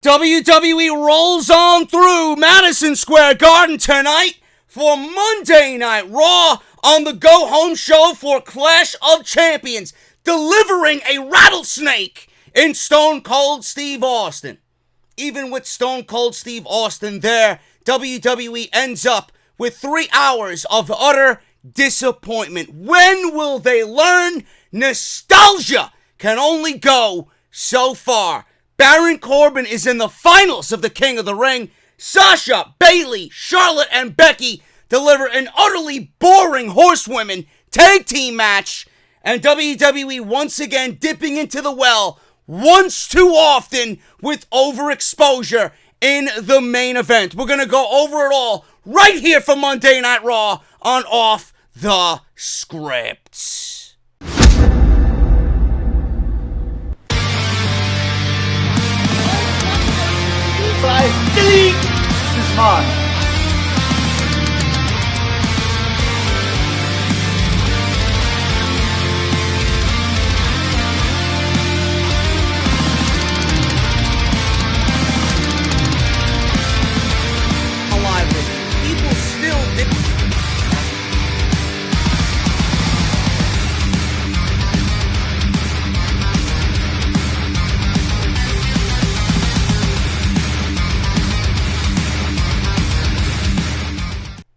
WWE rolls on through Madison Square Garden tonight for Monday Night Raw on the go-home show for Clash of Champions, delivering a rattlesnake in Stone Cold Steve Austin. Even with Stone Cold Steve Austin there, WWE ends up with 3 hours of utter disappointment. When will they learn? Nostalgia can only go so far. Baron Corbin is in the finals of the King of the Ring. Sasha, Bayley, Charlotte, and Becky deliver an utterly boring horsewomen tag team match. And WWE once again dipping into the well once too often with overexposure in the main event. We're going to go over it all right here for Monday Night Raw on Off the Script. Delete! This is mine. Alive with it. People still did.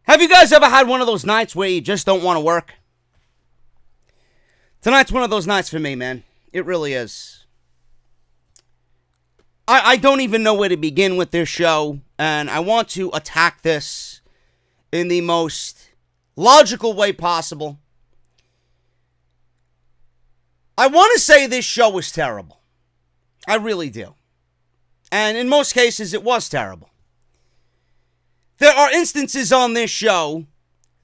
Have you guys ever had one of those nights where you just don't want to work? Tonight's one of those nights for me, man. It really is. I don't even know where to begin with this show, and I want to attack this in the most logical way possible. I want to say this show was terrible. I really do. And in most cases, it was terrible. There are instances on this show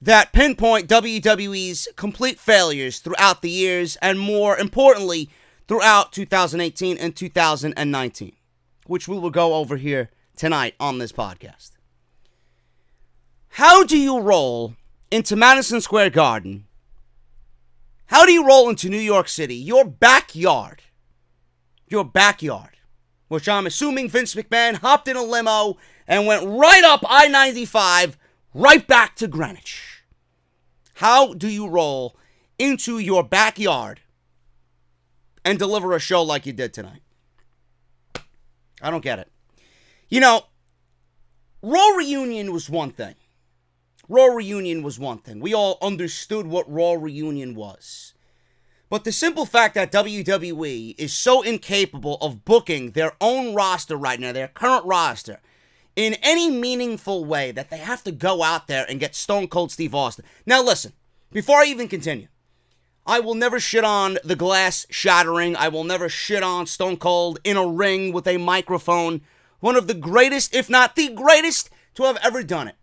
that pinpoint WWE's complete failures throughout the years, and more importantly, throughout 2018 and 2019, which we will go over here tonight on this podcast. How do you roll into Madison Square Garden? How do you roll into New York City, your backyard, which I'm assuming Vince McMahon hopped in a limo and went right up I-95, right back to Greenwich? How do you roll into your backyard and deliver a show like you did tonight? I don't get it. You know, Raw Reunion was one thing. We all understood what Raw Reunion was. But the simple fact that WWE is so incapable of booking their own roster right now, their current roster, in any meaningful way, that they have to go out there and get Stone Cold Steve Austin. Now listen, before I even continue, I will never shit on the glass shattering. I will never shit on Stone Cold in a ring with a microphone. One of the greatest, if not the greatest, to have ever done it.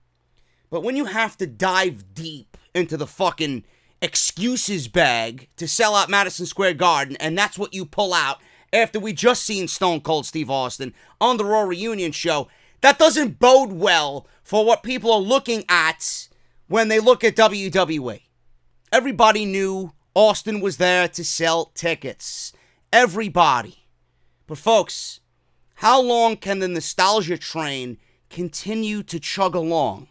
But when you have to dive deep into the fucking excuses bag to sell out Madison Square Garden, and that's what you pull out after we just seen Stone Cold Steve Austin on the Raw Reunion show, that doesn't bode well for what people are looking at when they look at WWE. Everybody knew Austin was there to sell tickets. Everybody. But folks, how long can the nostalgia train continue to chug along?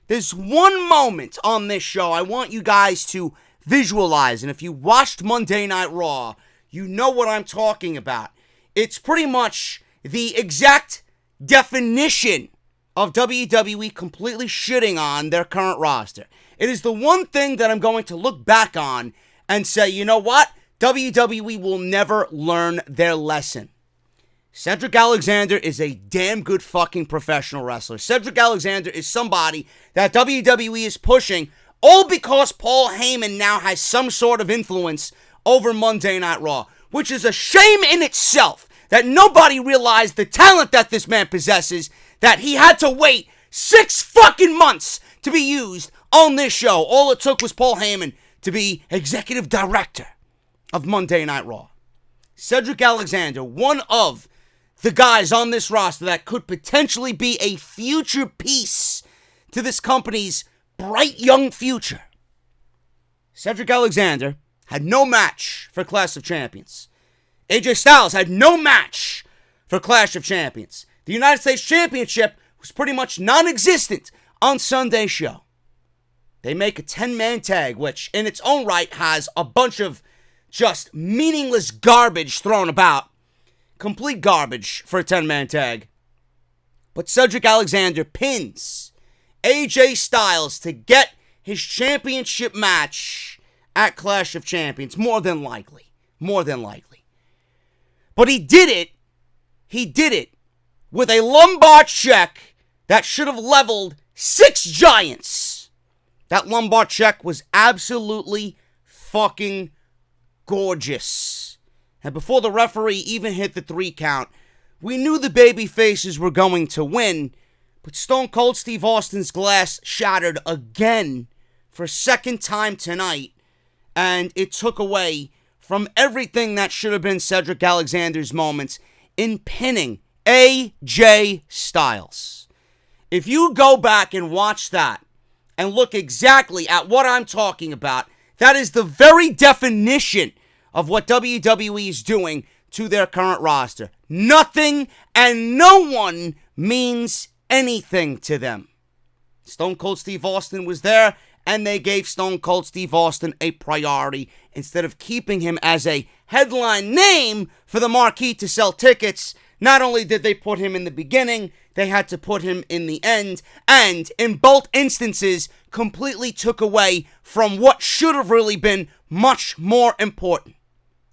There's one moment on this show I want you guys to visualize, and if you watched Monday Night Raw, you know what I'm talking about. It's pretty much the exact definition of WWE completely shitting on their current roster. It is the one thing that I'm going to look back on and say, you know what? WWE will never learn their lesson. Cedric Alexander is a damn good fucking professional wrestler. Cedric Alexander is somebody that WWE is pushing, all because Paul Heyman now has some sort of influence over Monday Night Raw, which is a shame in itself that nobody realized the talent that this man possesses, that he had to wait 6 fucking months to be used on this show. All it took was Paul Heyman to be executive director of Monday Night Raw. Cedric Alexander, one of the guys on this roster that could potentially be a future piece to this company's bright young future. Cedric Alexander had no match for Clash of Champions. AJ Styles had no match for Clash of Champions. The United States Championship was pretty much non-existent on Sunday's show. They make a 10-man tag, which in its own right has a bunch of just meaningless garbage thrown about. Complete garbage for a 10-man tag. But Cedric Alexander pins AJ Styles to get his championship match at Clash of Champions. More than likely. More than likely. But he did it with a lumbar check that should have leveled 6 giants. That lumbar check was absolutely fucking gorgeous. And before the referee even hit the 3 count, we knew the baby faces were going to win, but Stone Cold Steve Austin's glass shattered again for a second time tonight, and it took away from everything that should have been Cedric Alexander's moments in pinning AJ Styles. If you go back and watch that and look exactly at what I'm talking about, that is the very definition of what WWE is doing to their current roster. Nothing and no one means anything to them. Stone Cold Steve Austin was there, and they gave Stone Cold Steve Austin a priority instead of keeping him as a headline name for the marquee to sell tickets. Not only did they put him in the beginning, they had to put him in the end, and in both instances, completely took away from what should have really been much more important.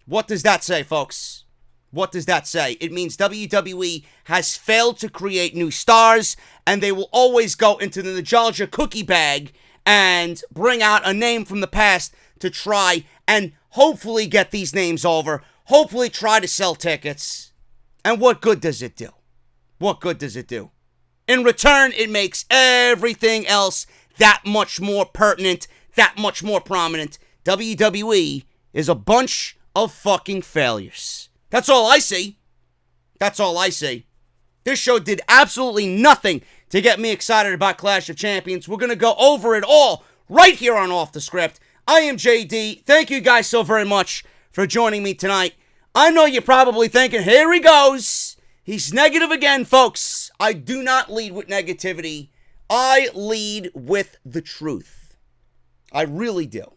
What does that say, folks? What does that say? It means WWE has failed to create new stars, and they will always go into the nostalgia cookie bag and bring out a name from the past to try and hopefully get these names over, hopefully try to sell tickets. And what good does it do? What good does it do? In return, it makes everything else that much more pertinent, that much more prominent. WWE is a bunch of fucking failures. That's all I see. That's all I see. This show did absolutely nothing to get me excited about Clash of Champions. We're going to go over it all right here on Off the Script. I am JD. Thank you guys so very much for joining me tonight. I know you're probably thinking, here he goes. He's negative again, folks. I do not lead with negativity. I lead with the truth. I really do.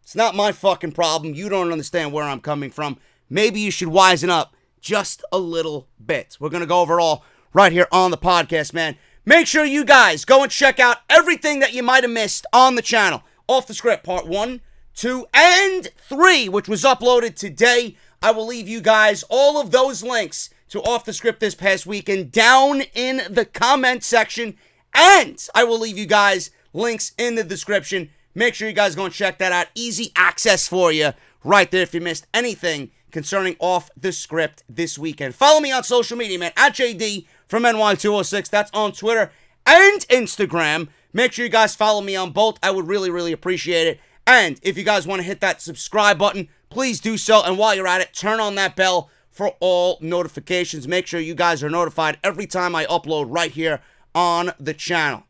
It's not my fucking problem. You don't understand where I'm coming from. Maybe you should wisen up just a little bit. We're going to go over it all right here on the podcast, man. Make sure you guys go and check out everything that you might have missed on the channel. Off the Script, part 1, 2, and 3, which was uploaded today. I will leave you guys all of those links to Off the Script this past weekend down in the comment section. And I will leave you guys links in the description. Make sure you guys go and check that out. Easy access for you right there if you missed anything concerning Off the Script this weekend. Follow me on social media, man, at JD from NY206. That's on Twitter and Instagram. Make sure you guys follow me on both. I would really, really appreciate it. And if you guys want to hit that subscribe button, please do so. And while you're at it, turn on that bell for all notifications. Make sure you guys are notified every time I upload right here on the channel.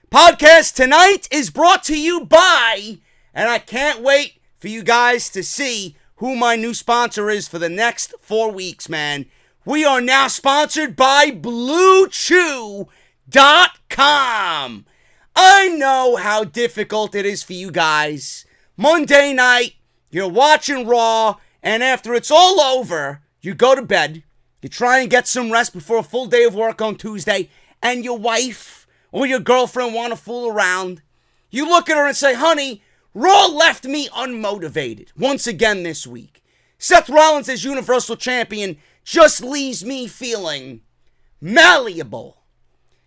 Podcast tonight is brought to you by, and I can't wait for you guys to see who my new sponsor is for the next 4 weeks, man. We are now sponsored by BlueChew.com. I know how difficult it is for you guys. Monday night, you're watching Raw, and after it's all over, you go to bed, you try and get some rest before a full day of work on Tuesday, and your wife or your girlfriend want to fool around. You look at her and say, honey, Raw left me unmotivated once again this week. Seth Rollins as Universal Champion just leaves me feeling malleable.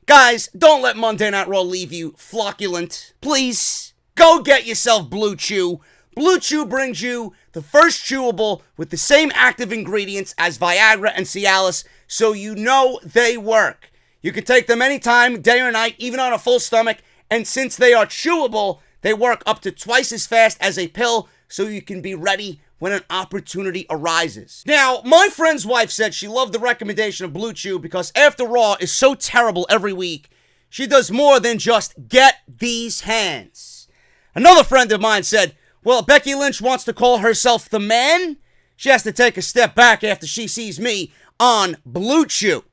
Guys, don't let Monday Night Raw leave you flocculent. Please, go get yourself Blue Chew. Blue Chew brings you the first chewable with the same active ingredients as Viagra and Cialis, so you know they work. You can take them anytime, day or night, even on a full stomach, and since they are chewable, they work up to twice as fast as a pill, so you can be ready when an opportunity arises. Now, my friend's wife said she loved the recommendation of Blue Chew because after Raw is so terrible every week, she does more than just get these hands. Another friend of mine said, well, Becky Lynch wants to call herself the man. She has to take a step back after she sees me on Blue Chew.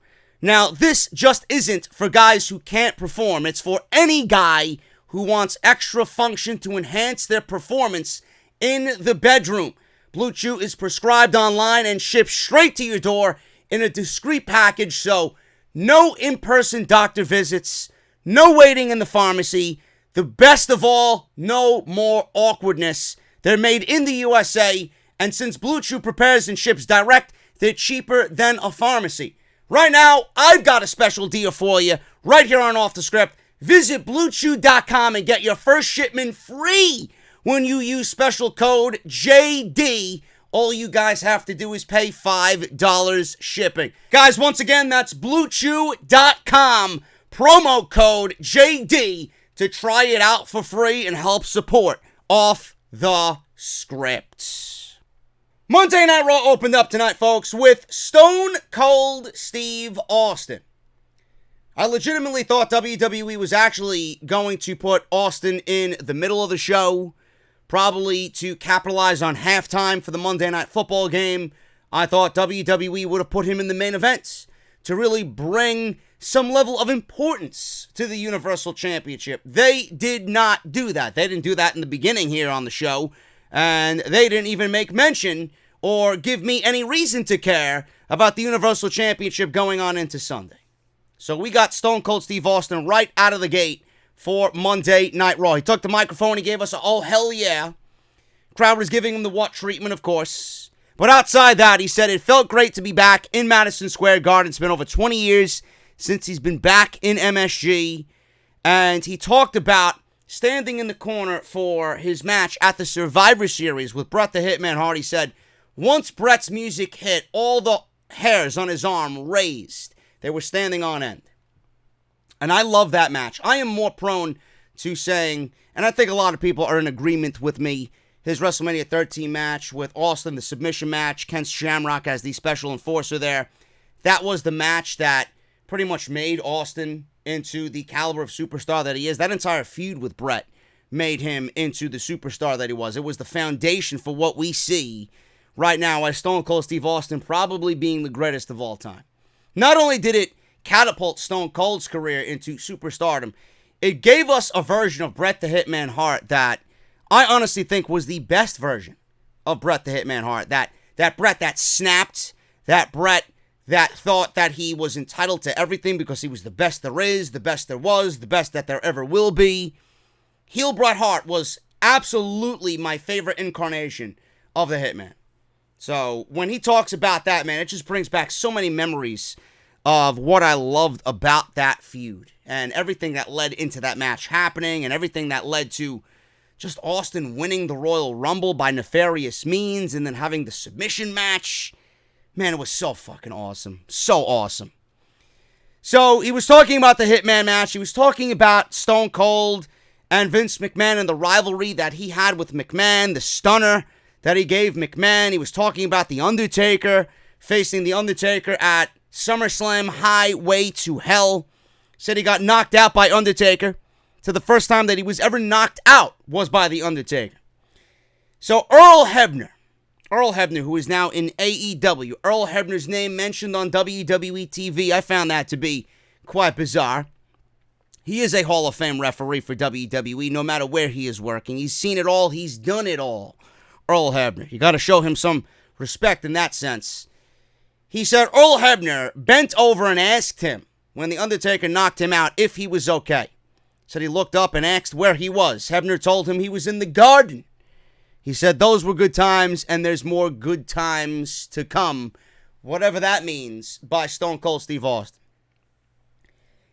Now, this just isn't for guys who can't perform. It's for any guy who wants extra function to enhance their performance in the bedroom. Blue Chew is prescribed online and shipped straight to your door in a discreet package, so no in-person doctor visits, no waiting in the pharmacy. The best of all, no more awkwardness. They're made in the USA, and since Blue Chew prepares and ships direct, they're cheaper than a pharmacy. Right now, I've got a special deal for you right here on Off the Script. Visit BlueChew.com and get your first shipment free when you use special code JD. All you guys have to do is pay $5 shipping. Guys, once again, that's BlueChew.com, promo code JD, to try it out for free and help support Off the Script. Monday Night Raw opened up tonight, folks, with Stone Cold Steve Austin. I legitimately thought WWE was actually going to put Austin in the middle of the show, probably to capitalize on halftime for the Monday Night Football game. I thought WWE would have put him in the main events to really bring some level of importance to the Universal Championship. They did not do that. They didn't do that in the beginning here on the show. And they didn't even make mention or give me any reason to care about the Universal Championship going on into Sunday. So we got Stone Cold Steve Austin right out of the gate for Monday Night Raw. He took the microphone, he gave us a oh hell yeah. Crowd was giving him the what treatment, of course. But outside that, he said it felt great to be back in Madison Square Garden. It's been over 20 years since he's been back in MSG. And he talked about standing in the corner for his match at the Survivor Series with Bret the Hitman Hart. He said, once Bret's music hit, all the hairs on his arm raised. They were standing on end. And I love that match. I am more prone to saying, and I think a lot of people are in agreement with me, his WrestleMania 13 match with Austin, the submission match, Ken Shamrock as the special enforcer there. That was the match that pretty much made Austin into the caliber of superstar that he is. That entire feud with Bret made him into the superstar that he was. It was the foundation for what we see right now as Stone Cold Steve Austin probably being the greatest of all time. Not only did it catapult Stone Cold's career into superstardom, it gave us a version of Bret the Hitman Hart that I honestly think was the best version of Bret the Hitman Hart. That Bret that snapped, that Bret that thought that he was entitled to everything because he was the best there is, the best there was, the best that there ever will be. Heel Bret Hart was absolutely my favorite incarnation of the Hitman. So when he talks about that, man, it just brings back so many memories of what I loved about that feud and everything that led into that match happening and everything that led to just Austin winning the Royal Rumble by nefarious means and then having the submission match. Man, it was so fucking awesome. So awesome. So he was talking about the Hitman match. He was talking about Stone Cold and Vince McMahon and the rivalry that he had with McMahon, the stunner that he gave McMahon. He was talking about The Undertaker facing The Undertaker at SummerSlam Highway to Hell. Said he got knocked out by Undertaker. So the first time that he was ever knocked out was by The Undertaker. So Earl Hebner, who is now in AEW, Earl Hebner's name mentioned on WWE TV. I found that to be quite bizarre. He is a Hall of Fame referee for WWE, no matter where he is working. He's seen it all. He's done it all. Earl Hebner. You got to show him some respect in that sense. He said Earl Hebner bent over and asked him when The Undertaker knocked him out if he was okay. Said he looked up and asked where he was. Hebner told him he was in the garden. He said those were good times and there's more good times to come, whatever that means, by Stone Cold Steve Austin.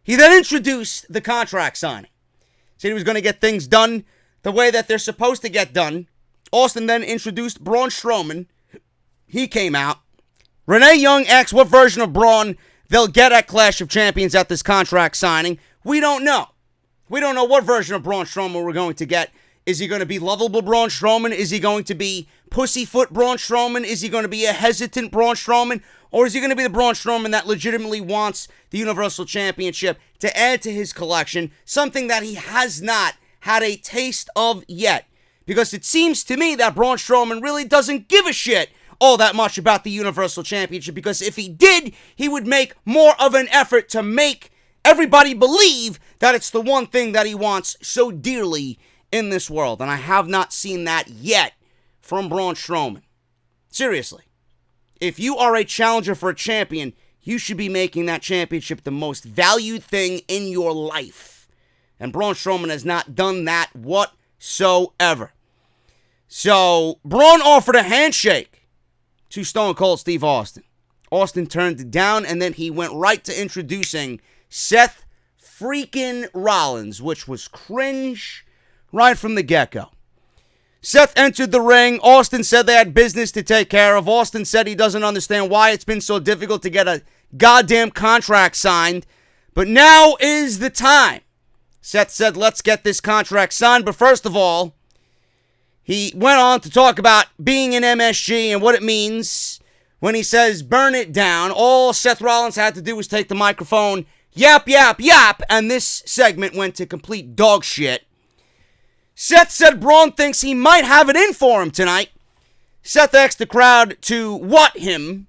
He then introduced the contract signing. Said he was going to get things done the way that they're supposed to get done. Austin then introduced Braun Strowman. He came out. Renee Young asked what version of Braun they'll get at Clash of Champions at this contract signing. We don't know. We don't know what version of Braun Strowman we're going to get. Is he going to be lovable Braun Strowman? Is he going to be pussyfoot Braun Strowman? Is he going to be a hesitant Braun Strowman? Or is he going to be the Braun Strowman that legitimately wants the Universal Championship to add to his collection? Something that he has not had a taste of yet. Because it seems to me that Braun Strowman really doesn't give a shit all that much about the Universal Championship, because if he did, he would make more of an effort to make everybody believe that it's the one thing that he wants so dearly in this world. And I have not seen that yet from Braun Strowman. Seriously. If you are a challenger for a champion, you should be making that championship the most valued thing in your life. And Braun Strowman has not done that whatsoever. So, Braun offered a handshake to Stone Cold Steve Austin. Austin turned it down, and then he went right to introducing Seth freaking Rollins, which was cringe right from the get-go. Seth entered the ring. Austin said they had business to take care of. Austin said he doesn't understand why it's been so difficult to get a goddamn contract signed. But now is the time. Seth said, let's get this contract signed. But first of all, he went on to talk about being in MSG and what it means when he says, burn it down. All Seth Rollins had to do was take the microphone, yap, yap, yap, and this segment went to complete dog shit. Seth said Braun thinks he might have it in for him tonight. Seth asked the crowd to what him,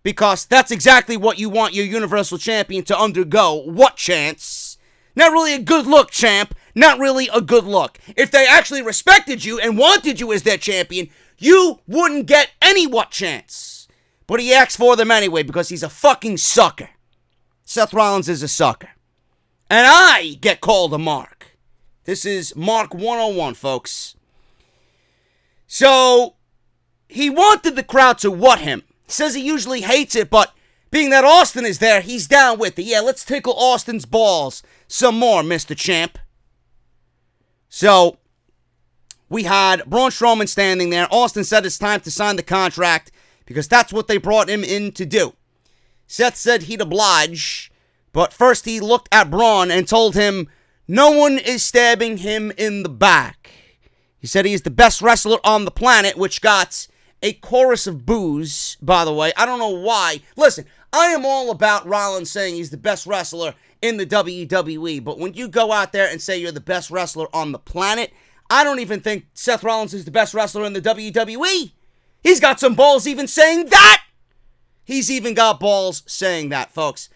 because that's exactly what you want your Universal Champion to undergo. What chance? Not really a good look, champ. Not really a good look. If they actually respected you and wanted you as their champion, you wouldn't get any what chance. But he asked for them anyway because he's a fucking sucker. Seth Rollins is a sucker. And I get called a mark. This is Mark 101, folks. So, he wanted the crowd to what him. He says he usually hates it, but being that Austin is there, he's down with it. Yeah, let's tickle Austin's balls some more, Mr. Champ. So, we had Braun Strowman standing there. Austin said it's time to sign the contract because that's what they brought him in to do. Seth said he'd oblige, but first he looked at Braun and told him no one is stabbing him in the back. He said he is the best wrestler on the planet, which got a chorus of boos, by the way. I don't know why. Listen, I am all about Rollins saying he's the best wrestler in the WWE, but when you go out there and say you're the best wrestler on the planet, I don't even think Seth Rollins is the best wrestler in the WWE. He's got some balls even saying that. He's even got balls saying that, folks.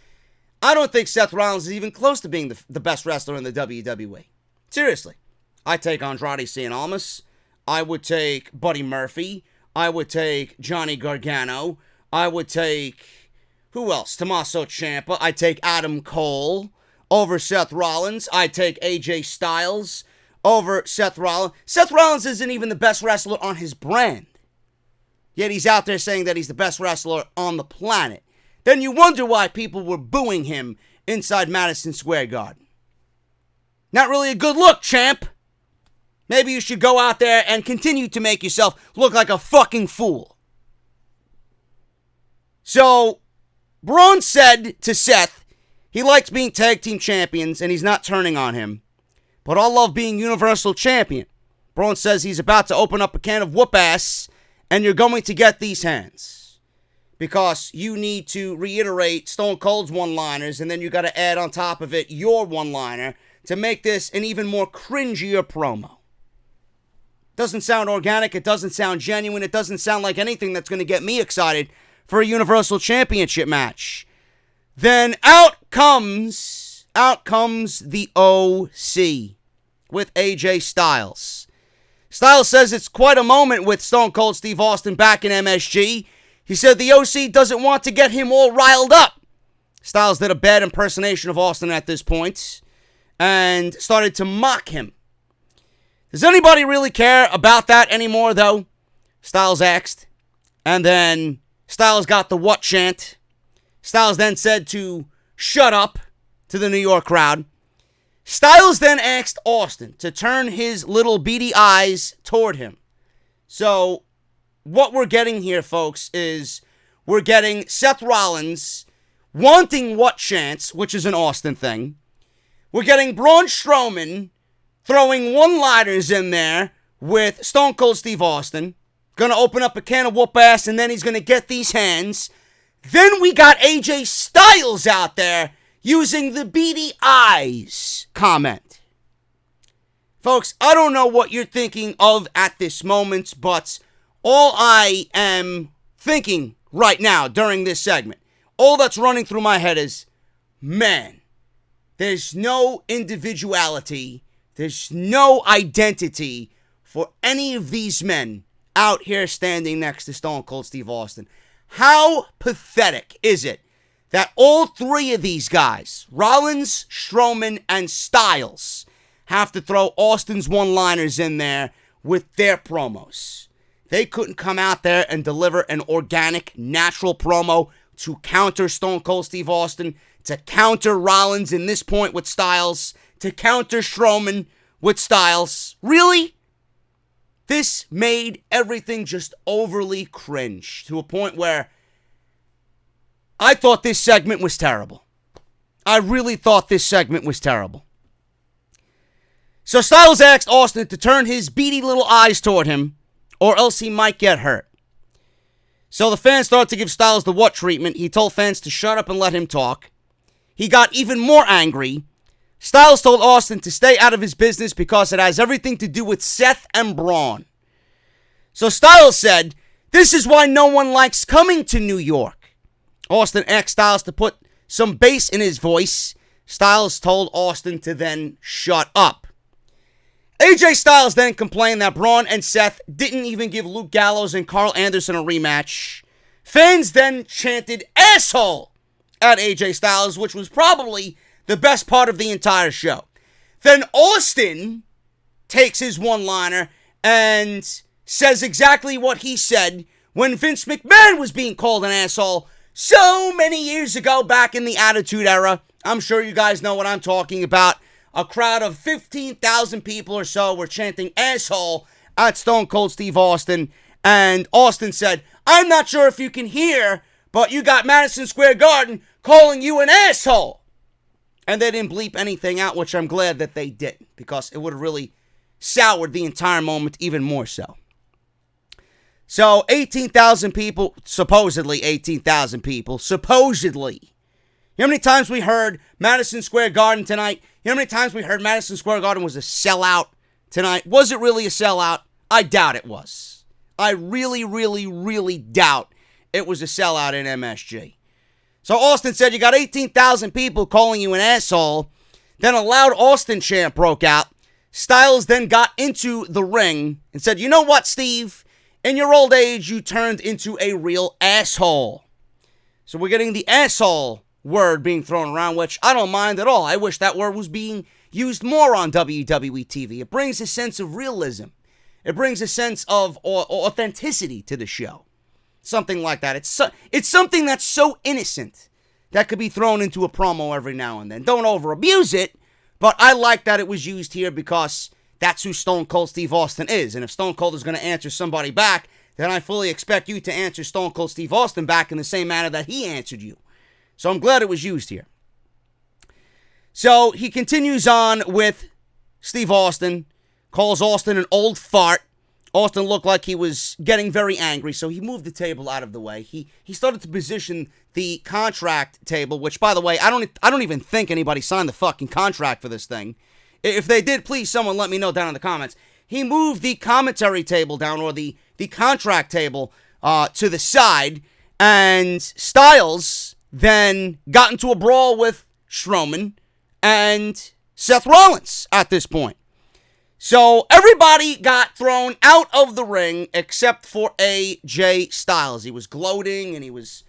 I don't think Seth Rollins is even close to being the best wrestler in the WWE. Seriously. I take Andrade Cien Almas. I would take Buddy Murphy. I would take Johnny Gargano. I would take, who else? Tommaso Ciampa. I'd take Adam Cole over Seth Rollins. I'd take AJ Styles over Seth Rollins. Seth Rollins isn't even the best wrestler on his brand. Yet he's out there saying that he's the best wrestler on the planet. Then you wonder why people were booing him inside Madison Square Garden. Not really a good look, champ. Maybe you should go out there and continue to make yourself look like a fucking fool. So, Braun said to Seth, he likes being tag team champions and he's not turning on him. But I love being Universal Champion. Braun says he's about to open up a can of whoop ass and you're going to get these hands. Because you need to reiterate Stone Cold's one-liners, and then you got to add on top of it your one-liner to make this an even more cringier promo. Doesn't sound organic, it doesn't sound genuine, it doesn't sound like anything that's going to get me excited for a Universal Championship match. Then out comes the OC with AJ Styles. Styles says it's quite a moment with Stone Cold Steve Austin back in MSG. He said the OC doesn't want to get him all riled up. Styles did a bad impersonation of Austin at this point and started to mock him. Does anybody really care about that anymore, though? Styles asked. And then Styles got the what chant. Styles then said to shut up to the New York crowd. Styles then asked Austin to turn his little beady eyes toward him. So, what we're getting here, folks, is we're getting Seth Rollins wanting what chance, which is an Austin thing. We're getting Braun Strowman throwing one-liners in there with Stone Cold Steve Austin. Gonna open up a can of whoop ass and then he's gonna get these hands. Then we got AJ Styles out there using the beady eyes comment. Folks, I don't know what you're thinking of at this moment, but all I am thinking right now during this segment. All that's running through my head is, man, there's no individuality, there's no identity for any of these men out here standing next to Stone Cold Steve Austin. How pathetic is it that all three of these guys, Rollins, Strowman, and Styles, have to throw Austin's one-liners in there with their promos? They couldn't come out there and deliver an organic, natural promo to counter Stone Cold Steve Austin, to counter Rollins in this point with Styles, to counter Strowman with Styles. Really? This made everything just overly cringe to a point where I thought this segment was terrible. I really thought this segment was terrible. So Styles asked Austin to turn his beady little eyes toward him, or else he might get hurt. So the fans started to give Styles the what treatment. He told fans to shut up and let him talk. He got even more angry. Styles told Austin to stay out of his business because it has everything to do with Seth and Braun. So Styles said, "This is why no one likes coming to New York." Austin asked Styles to put some bass in his voice. Styles told Austin to then shut up. AJ Styles then complained that Braun and Seth didn't even give Luke Gallows and Carl Anderson a rematch. Fans then chanted "asshole" at AJ Styles, which was probably the best part of the entire show. Then Austin takes his one-liner and says exactly what he said when Vince McMahon was being called an asshole so many years ago back in the Attitude Era. I'm sure you guys know what I'm talking about. A crowd of 15,000 people or so were chanting "asshole" at Stone Cold Steve Austin. And Austin said, "I'm not sure if you can hear, but you got Madison Square Garden calling you an asshole." And they didn't bleep anything out, which I'm glad that they didn't, because it would have really soured the entire moment even more so. So 18,000 people, supposedly 18,000 people, supposedly. You know how many times we heard Madison Square Garden tonight? You know how many times we heard Madison Square Garden was a sellout tonight? Was it really a sellout? I doubt it was. I really, really, really doubt it was a sellout in MSG. So Austin said, "You got 18,000 people calling you an asshole." Then a loud Austin chant broke out. Styles then got into the ring and said, "You know what, Steve? In your old age, you turned into a real asshole." So we're getting the asshole word being thrown around, which I don't mind at all. I wish that word was being used more on WWE TV. It brings a sense of realism. It brings a sense of authenticity to the show. Something like that. It's something that's so innocent that could be thrown into a promo every now and then. Don't over-abuse it, but I like that it was used here because that's who Stone Cold Steve Austin is. And if Stone Cold is going to answer somebody back, then I fully expect you to answer Stone Cold Steve Austin back in the same manner that he answered you. So I'm glad it was used here. So he continues on with Steve Austin, calls Austin an old fart. Austin looked like he was getting very angry, so he moved the table out of the way. He started to position the contract table, which, by the way, I don't even think anybody signed the fucking contract for this thing. If they did, please someone let me know down in the comments. He moved the commentary table down, or the contract table, to the side, and Styles then got into a brawl with Strowman and Seth Rollins at this point. So everybody got thrown out of the ring except for AJ Styles. He was gloating and he was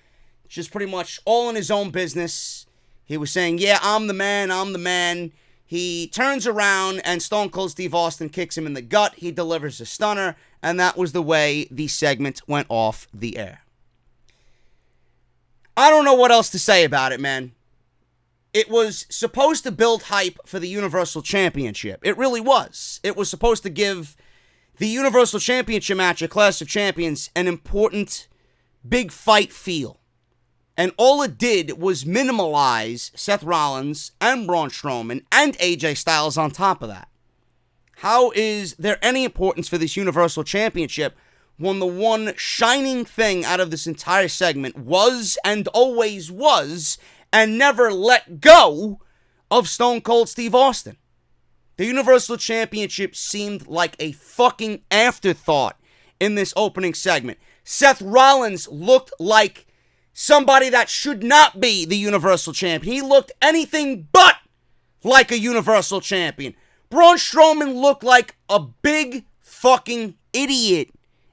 just pretty much all in his own business. He was saying, "Yeah, I'm the man, I'm the man." He turns around and Stone Cold Steve Austin kicks him in the gut. He delivers a stunner, and that was the way the segment went off the air. I don't know what else to say about it, man. It was supposed to build hype for the Universal Championship. It really was. It was supposed to give the Universal Championship match at Clash of Champions an important, big fight feel. And all it did was minimalize Seth Rollins and Braun Strowman and AJ Styles on top of that. How is there any importance for this Universal Championship when the one shining thing out of this entire segment was and always was and never let go of Stone Cold Steve Austin? The Universal Championship seemed like a fucking afterthought in this opening segment. Seth Rollins looked like somebody that should not be the Universal Champion. He looked anything but like a Universal Champion. Braun Strowman looked like a big fucking idiot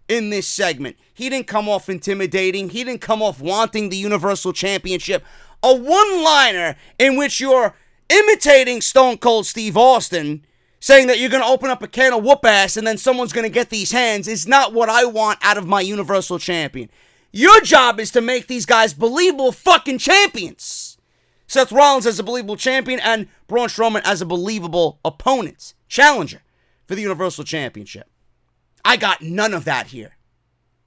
in this segment. He didn't come off intimidating. He didn't come off wanting the Universal Championship. A one-liner in which you're imitating Stone Cold Steve Austin, saying that you're going to open up a can of whoop ass and then someone's going to get these hands, is not what I want out of my Universal Champion. Your job is to make these guys believable fucking champions. Seth Rollins as a believable champion and Braun Strowman as a believable opponent, challenger for the Universal Championship. I got none of that here.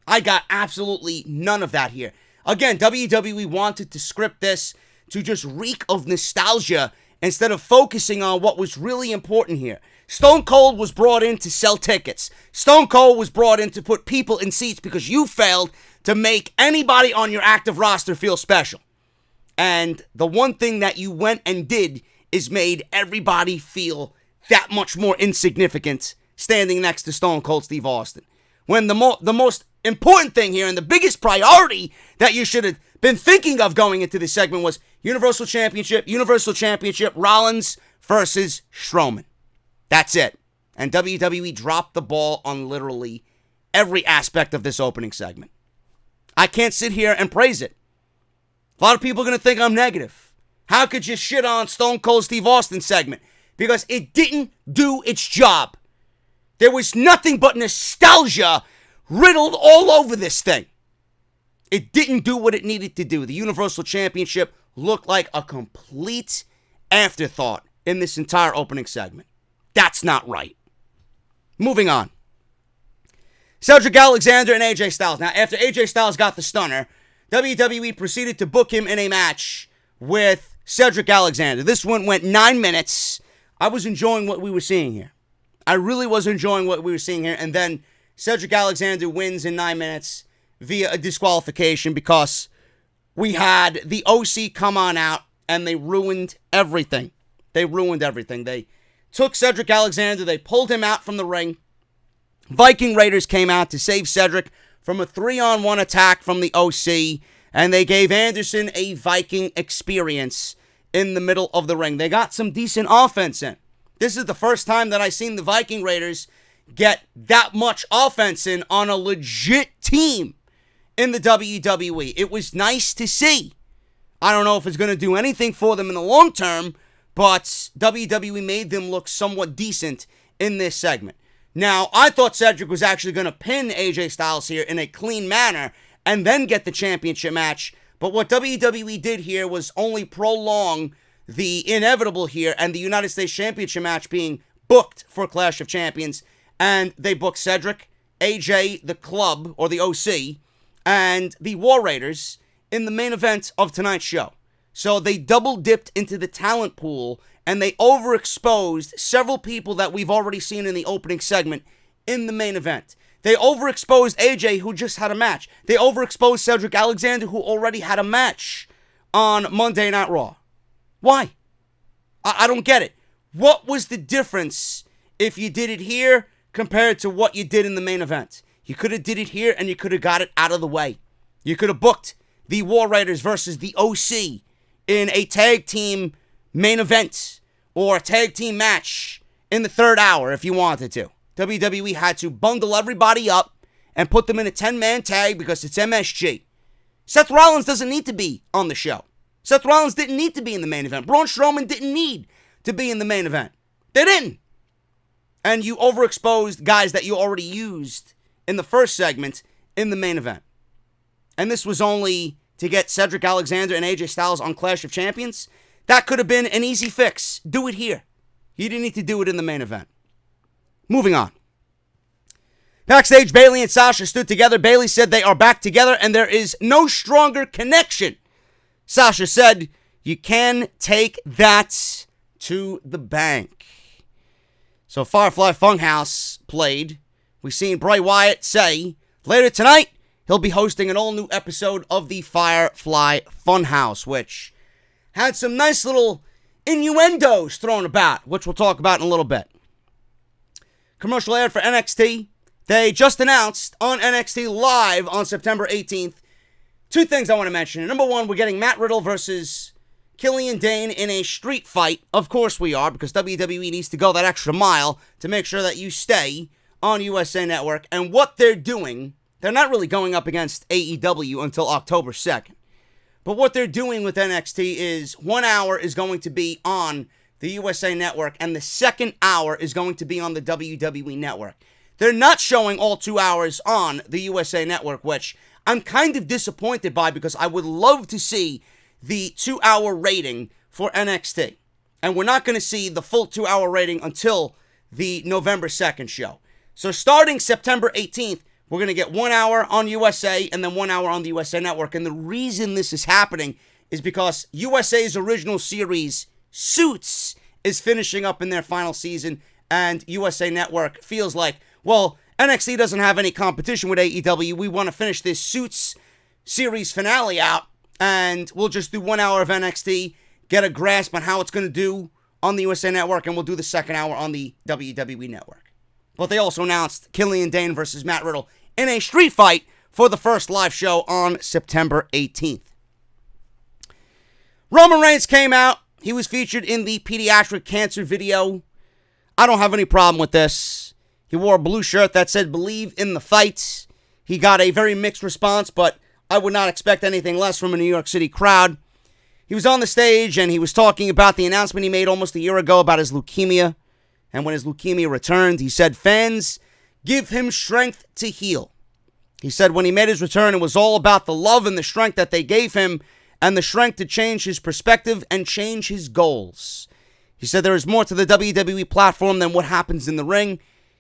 I got absolutely none of that here. Again, WWE wanted to script this to just reek of nostalgia instead of focusing on what was really important here. Stone Cold was brought in to sell tickets. Stone Cold was brought in to put people in seats because you failed to make anybody on your active roster feel special. And the one thing that you went and did is made everybody feel that much more insignificant standing next to Stone Cold Steve Austin. When the most important thing here and the biggest priority that you should have been thinking of going into this segment was Universal Championship, Rollins versus Strowman. That's it. And WWE dropped the ball on literally every aspect of this opening segment. I can't sit here and praise it. A lot of people are going to think I'm negative. How could you shit on Stone Cold Steve Austin segment? Because it didn't do its job. There was nothing but nostalgia riddled all over this thing. It didn't do what it needed to do. The Universal Championship looked like a complete afterthought in this entire opening segment. That's not right. Moving on. Cedric Alexander and AJ Styles. Now, after AJ Styles got the stunner, WWE proceeded to book him in a match with Cedric Alexander. This one went 9 minutes. I was enjoying what we were seeing here. I really was enjoying what we were seeing here. And then Cedric Alexander wins in 9 minutes via a disqualification because we had the OC come on out and they ruined everything. They took Cedric Alexander, they pulled him out from the ring. Viking Raiders came out to save Cedric from a 3-on-1 attack from the OC, and they gave Anderson a Viking experience in the middle of the ring. They got some decent offense in. This is the first time that I've seen the Viking Raiders get that much offense in on a legit team in the WWE. It was nice to see. I don't know if it's going to do anything for them in the long term, but WWE made them look somewhat decent in this segment. Now, I thought Cedric was actually going to pin AJ Styles here in a clean manner and then get the championship match. But what WWE did here was only prolong the inevitable here and the United States Championship match being booked for Clash of Champions. And they booked Cedric, AJ, the Club, or the OC, and the War Raiders in the main event of tonight's show. So they double-dipped into the talent pool, and they overexposed several people that we've already seen in the opening segment in the main event. They overexposed AJ, who just had a match. They overexposed Cedric Alexander, who already had a match on Monday Night Raw. Why? I don't get it. What was the difference if you did it here compared to what you did in the main event? You could have did it here, and you could have got it out of the way. You could have booked the War Raiders versus the OC in a tag team main event or a tag team match in the third hour if you wanted to. WWE had to bundle everybody up and put them in a 10-man tag because it's MSG. Seth Rollins doesn't need to be on the show. Seth Rollins didn't need to be in the main event. Braun Strowman didn't need to be in the main event. They didn't. And you overexposed guys that you already used in the first segment in the main event. And this was only to get Cedric Alexander and AJ Styles on Clash of Champions. That could have been an easy fix. Do it here. You didn't need to do it in the main event. Moving on. Backstage, Bayley and Sasha stood together. Bayley said they are back together and there is no stronger connection. Sasha said, you can take that to the bank. So Firefly Funhouse played. We've seen Bray Wyatt say later tonight he'll be hosting an all-new episode of the Firefly Funhouse, which had some nice little innuendos thrown about, which we'll talk about in a little bit. Commercial ad for NXT. They just announced on NXT Live on September 18th, two things I want to mention. Number one, we're getting Matt Riddle versus Killian Dane in a street fight. Of course we are, because WWE needs to go that extra mile to make sure that you stay on USA Network. And what they're doing, they're not really going up against AEW until October 2nd. But what they're doing with NXT is 1 hour is going to be on the USA Network, and the second hour is going to be on the WWE Network. They're not showing all 2 hours on the USA Network, which I'm kind of disappointed by, because I would love to see the 2-hour rating for NXT. And we're not going to see the full 2-hour rating until the November 2nd show. So starting September 18th, we're going to get 1 hour on USA and then 1 hour on the USA Network. And the reason this is happening is because USA's original series, Suits, is finishing up in their final season. And USA Network feels like, well, NXT doesn't have any competition with AEW. We want to finish this Suits series finale out, and we'll just do 1 hour of NXT, get a grasp on how it's going to do on the USA Network, and we'll do the second hour on the WWE Network. But they also announced Killian Dane versus Matt Riddle in a street fight for the first live show on September 18th. Roman Reigns came out. He was featured in the pediatric cancer video. I don't have any problem with this. He wore a blue shirt that said, "Believe in the fight." He got a very mixed response, but I would not expect anything less from a New York City crowd. He was on the stage, and he was talking about the announcement he made almost a year ago about his leukemia. And when his leukemia returned, he said, "Fans, give him strength to heal." He said when he made his return, it was all about the love and the strength that they gave him, and the strength to change his perspective and change his goals. He said there is more to the WWE platform than what happens in the ring.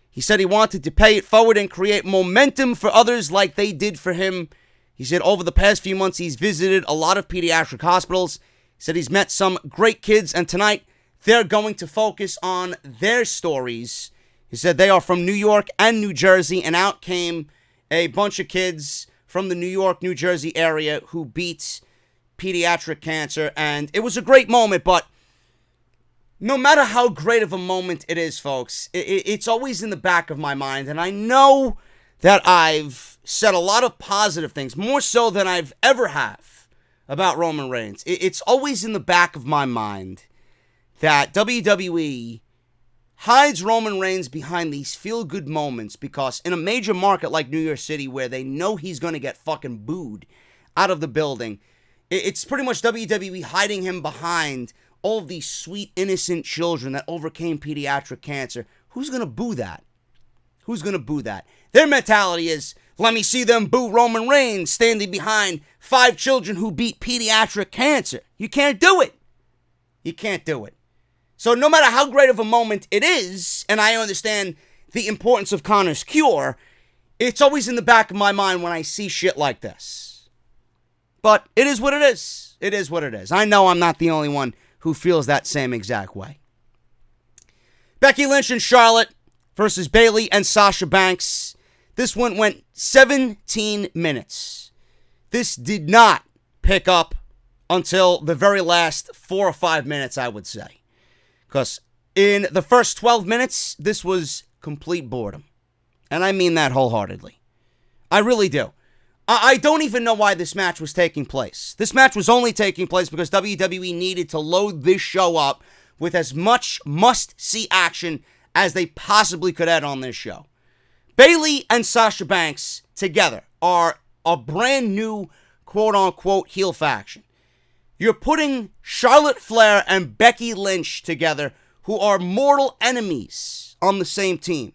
He said he wanted to pay it forward and create momentum for others like they did for him. He said over the past few months, he's visited a lot of pediatric hospitals. He said he's met some great kids, and tonight they're going to focus on their stories. He said they are from New York and New Jersey, and out came a bunch of kids from the New York, New Jersey area who beat pediatric cancer, and it was a great moment. But no matter how great of a moment it is, folks, it's always in the back of my mind, and I know that I've said a lot of positive things, more so than I've ever have, about Roman Reigns. It's always in the back of my mind that WWE hides Roman Reigns behind these feel-good moments, because in a major market like New York City, where they know he's going to get fucking booed out of the building, it's pretty much WWE hiding him behind all of these sweet, innocent children that overcame pediatric cancer. Who's going to boo that? Who's going to boo that? Their mentality is, let me see them boo Roman Reigns standing behind 5 children who beat pediatric cancer. You can't do it. You can't do it. So no matter how great of a moment it is, and I understand the importance of Connor's cure, it's always in the back of my mind when I see shit like this. But it is what it is. It is what it is. I know I'm not the only one who feels that same exact way. Becky Lynch and Charlotte versus Bayley and Sasha Banks. This one went 17 minutes. This did not pick up until the very last 4 or 5 minutes, I would say. Because in the first 12 minutes, this was complete boredom. And I mean that wholeheartedly. I really do. I don't even know why this match was taking place. This match was only taking place because WWE needed to load this show up with as much must-see action as they possibly could add on this show. Bayley and Sasha Banks together are a brand new quote-unquote heel faction. You're putting Charlotte Flair and Becky Lynch together, who are mortal enemies, on the same team,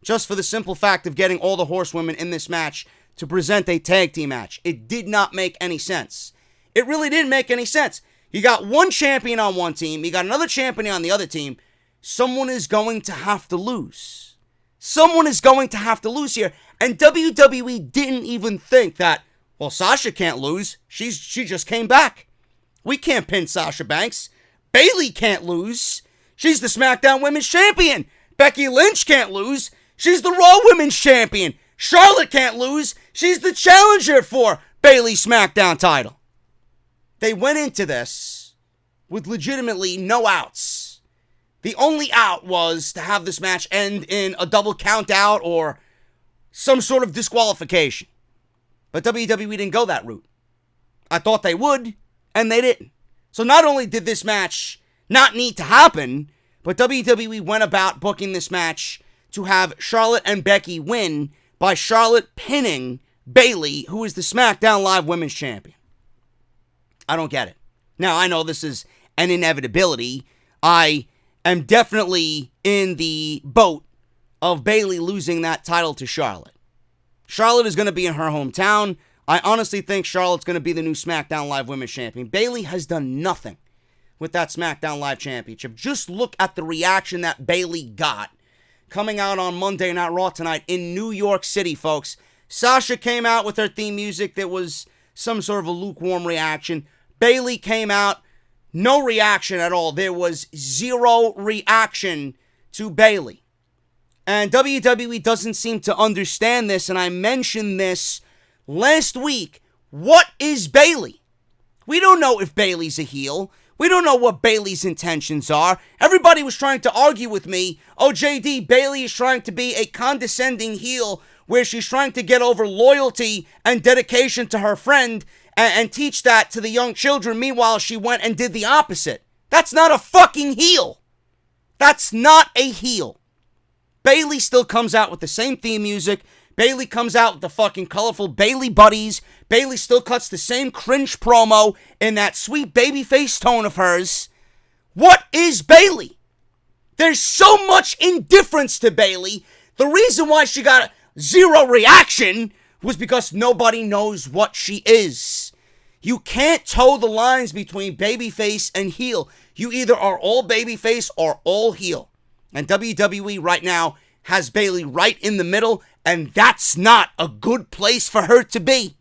just for the simple fact of getting all the horsewomen in this match to present a tag team match. It did not make any sense. It really didn't make any sense. You got one champion on one team, you got another champion on the other team. Someone is going to have to lose. Someone is going to have to lose here. And WWE didn't even think that, well, Sasha can't lose. She just came back. We can't pin Sasha Banks. Bayley can't lose. She's the SmackDown Women's Champion. Becky Lynch can't lose. She's the Raw Women's Champion. Charlotte can't lose. She's the challenger for Bayley's SmackDown title. They went into this with legitimately no outs. The only out was to have this match end in a double count out or some sort of disqualification. But WWE didn't go that route. I thought they would, and they didn't. So not only did this match not need to happen, but WWE went about booking this match to have Charlotte and Becky win by Charlotte pinning Bayley, who is the SmackDown Live Women's Champion. I don't get it. Now, I know this is an inevitability. I am definitely in the boat of Bayley losing that title to Charlotte. Charlotte is going to be in her hometown. I honestly think Charlotte's going to be the new SmackDown Live Women's Champion. Bayley has done nothing with that SmackDown Live Championship. Just look at the reaction that Bayley got coming out on Monday Night Raw tonight in New York City, folks. Sasha came out with her theme music that was some sort of a lukewarm reaction. Bayley came out, no reaction at all. There was zero reaction to Bayley. And WWE doesn't seem to understand this, and I mentioned this last week. What is Bayley? We don't know if Bayley's a heel. We don't know what Bayley's intentions are. Everybody was trying to argue with me, oh, JD, Bayley is trying to be a condescending heel where she's trying to get over loyalty and dedication to her friend and teach that to the young children. Meanwhile, she went and did the opposite. That's not a fucking heel. That's not a heel. Bayley still comes out with the same theme music. Bayley comes out with the fucking colorful Bayley buddies. Bayley still cuts the same cringe promo in that sweet babyface tone of hers. What is Bayley? There's so much indifference to Bayley. The reason why she got zero reaction was because nobody knows what she is. You can't toe the lines between babyface and heel. You either are all babyface or all heel. And WWE right now has Bayley right in the middle, and that's not a good place for her to be.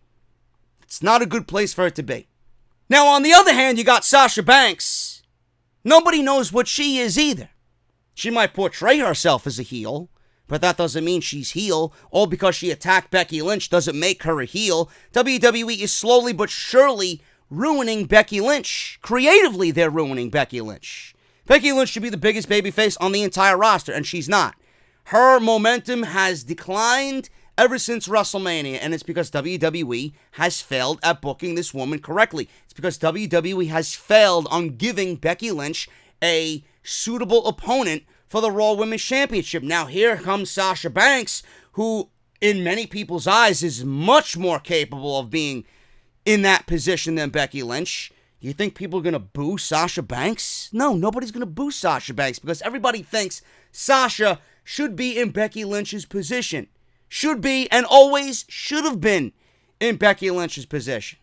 It's not a good place for her to be. Now, on the other hand, you got Sasha Banks. Nobody knows what she is either. She might portray herself as a heel, but that doesn't mean she's heel. All because she attacked Becky Lynch doesn't make her a heel. WWE is slowly but surely ruining Becky Lynch. Creatively, they're ruining Becky Lynch. Becky Lynch should be the biggest babyface on the entire roster, and she's not. Her momentum has declined ever since WrestleMania, and it's because WWE has failed at booking this woman correctly. It's because WWE has failed on giving Becky Lynch a suitable opponent for the Raw Women's Championship. Now here comes Sasha Banks, who in many people's eyes is much more capable of being in that position than Becky Lynch. You think people are going to boo Sasha Banks? No, nobody's going to boo Sasha Banks because everybody thinks Sasha should be in Becky Lynch's position. Should be and always should have been in Becky Lynch's position.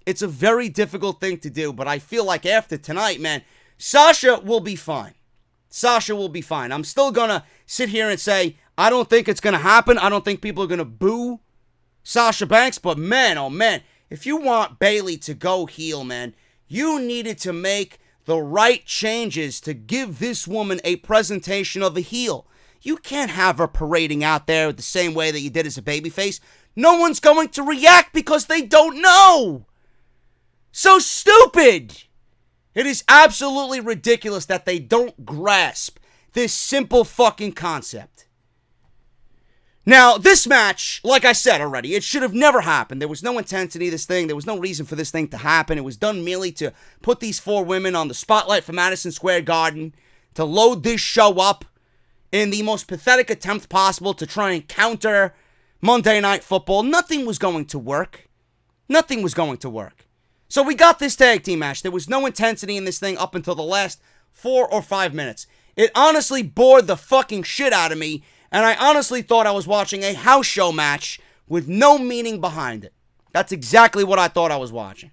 It's a very difficult thing to do, but I feel like after tonight, man, Sasha will be fine. Sasha will be fine. I'm still going to sit here and say, I don't think it's going to happen. I don't think people are going to boo Sasha Banks, but man, oh man, if you want Bayley to go heel, man, you needed to make the right changes to give this woman a presentation of a heel. You can't have her parading out there the same way that you did as a babyface. No one's going to react because they don't know. So stupid. It is absolutely ridiculous that they don't grasp this simple fucking concept. Now, this match, like I said already, it should have never happened. There was no intensity to this thing. There was no reason for this thing to happen. It was done merely to put these four women on the spotlight for Madison Square Garden, to load this show up in the most pathetic attempt possible to try and counter Monday Night Football. Nothing was going to work. Nothing was going to work. So we got this tag team match. There was no intensity in this thing up until the last 4 or 5 minutes. It honestly bored the fucking shit out of me, and I honestly thought I was watching a house show match with no meaning behind it. That's exactly what I thought I was watching.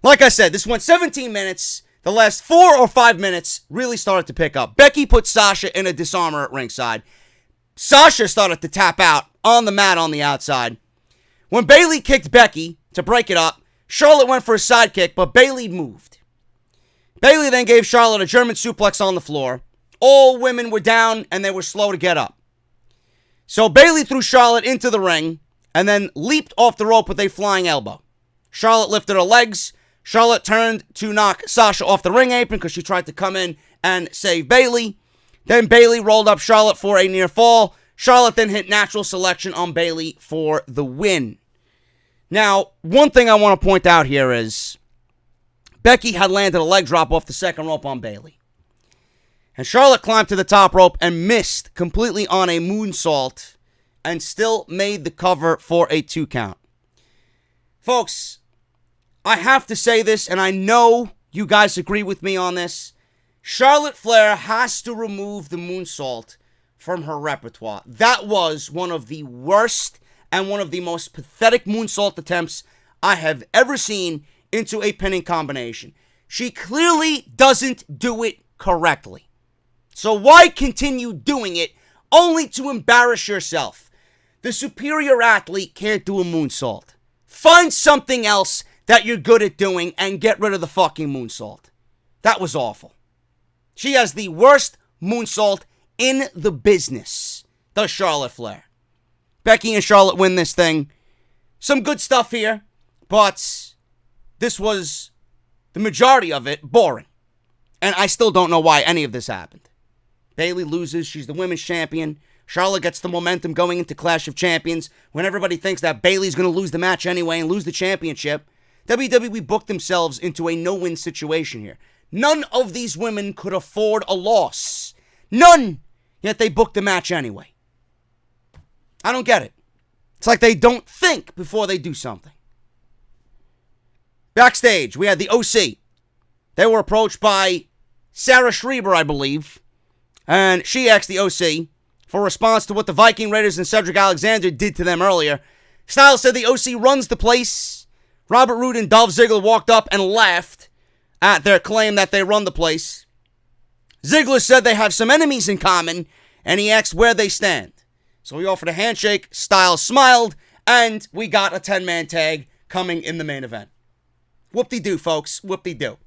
Like I said, this went 17 minutes. The last 4 or 5 minutes really started to pick up. Becky put Sasha in a disarmer at ringside. Sasha started to tap out on the mat on the outside. When Bayley kicked Becky to break it up, Charlotte went for a sidekick, but Bayley moved. Bayley then gave Charlotte a German suplex on the floor. All women were down, and they were slow to get up. So Bayley threw Charlotte into the ring, and then leaped off the rope with a flying elbow. Charlotte lifted her legs. Charlotte turned to knock Sasha off the ring apron because she tried to come in and save Bayley. Then Bayley rolled up Charlotte for a near fall. Charlotte then hit natural selection on Bayley for the win. Now, one thing I want to point out here is Becky had landed a leg drop off the second rope on Bayley. And Charlotte climbed to the top rope and missed completely on a moonsault and still made the cover for a 2 count. Folks, I have to say this, and I know you guys agree with me on this. Charlotte Flair has to remove the moonsault from her repertoire. That was one of the worst and one of the most pathetic moonsault attempts I have ever seen into a pinning combination. She clearly doesn't do it correctly. So why continue doing it only to embarrass yourself? The superior athlete can't do a moonsault. Find something else that you're good at doing and get rid of the fucking moonsault. That was awful. She has the worst moonsault in the business, does Charlotte Flair. Becky and Charlotte win this thing. Some good stuff here, but this was, the majority of it, boring. And I still don't know why any of this happened. Bayley loses. She's the women's champion. Charlotte gets the momentum going into Clash of Champions when everybody thinks that Bayley's going to lose the match anyway and lose the championship. WWE booked themselves into a no-win situation here. None of these women could afford a loss. None! Yet they booked the match anyway. I don't get it. It's like they don't think before they do something. Backstage, we had the OC. They were approached by Sarah Schreiber, I believe. And she asked the OC for a response to what the Viking Raiders and Cedric Alexander did to them earlier. Styles said the OC runs the place. Robert Roode and Dolph Ziggler walked up and laughed at their claim that they run the place. Ziggler said they have some enemies in common, and he asked where they stand. So he offered a handshake, Styles smiled, and we got a 10-man tag coming in the main event. Whoop-de-doo, folks, whoop-de-doo.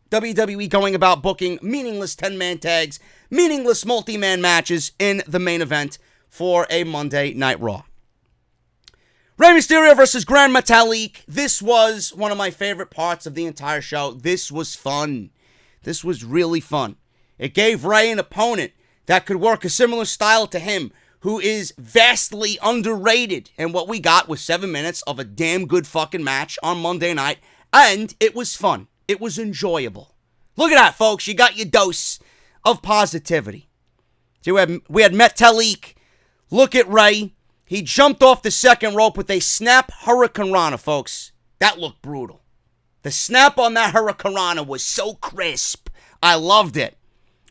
WWE going about booking meaningless 10-man tags, meaningless multi-man matches in the main event for a Monday Night Raw. Rey Mysterio versus Gran Metalik. This was one of my favorite parts of the entire show. This was fun. This was really fun. It gave Rey an opponent that could work a similar style to him, who is vastly underrated. And what we got was 7 minutes of a damn good fucking match on Monday night, and it was fun. It was enjoyable. Look at that, folks. You got your dose of positivity. So we had Metalik. Look at Rey. He jumped off the second rope with a snap hurricanrana, folks. That looked brutal. The snap on that hurricanrana was so crisp. I loved it.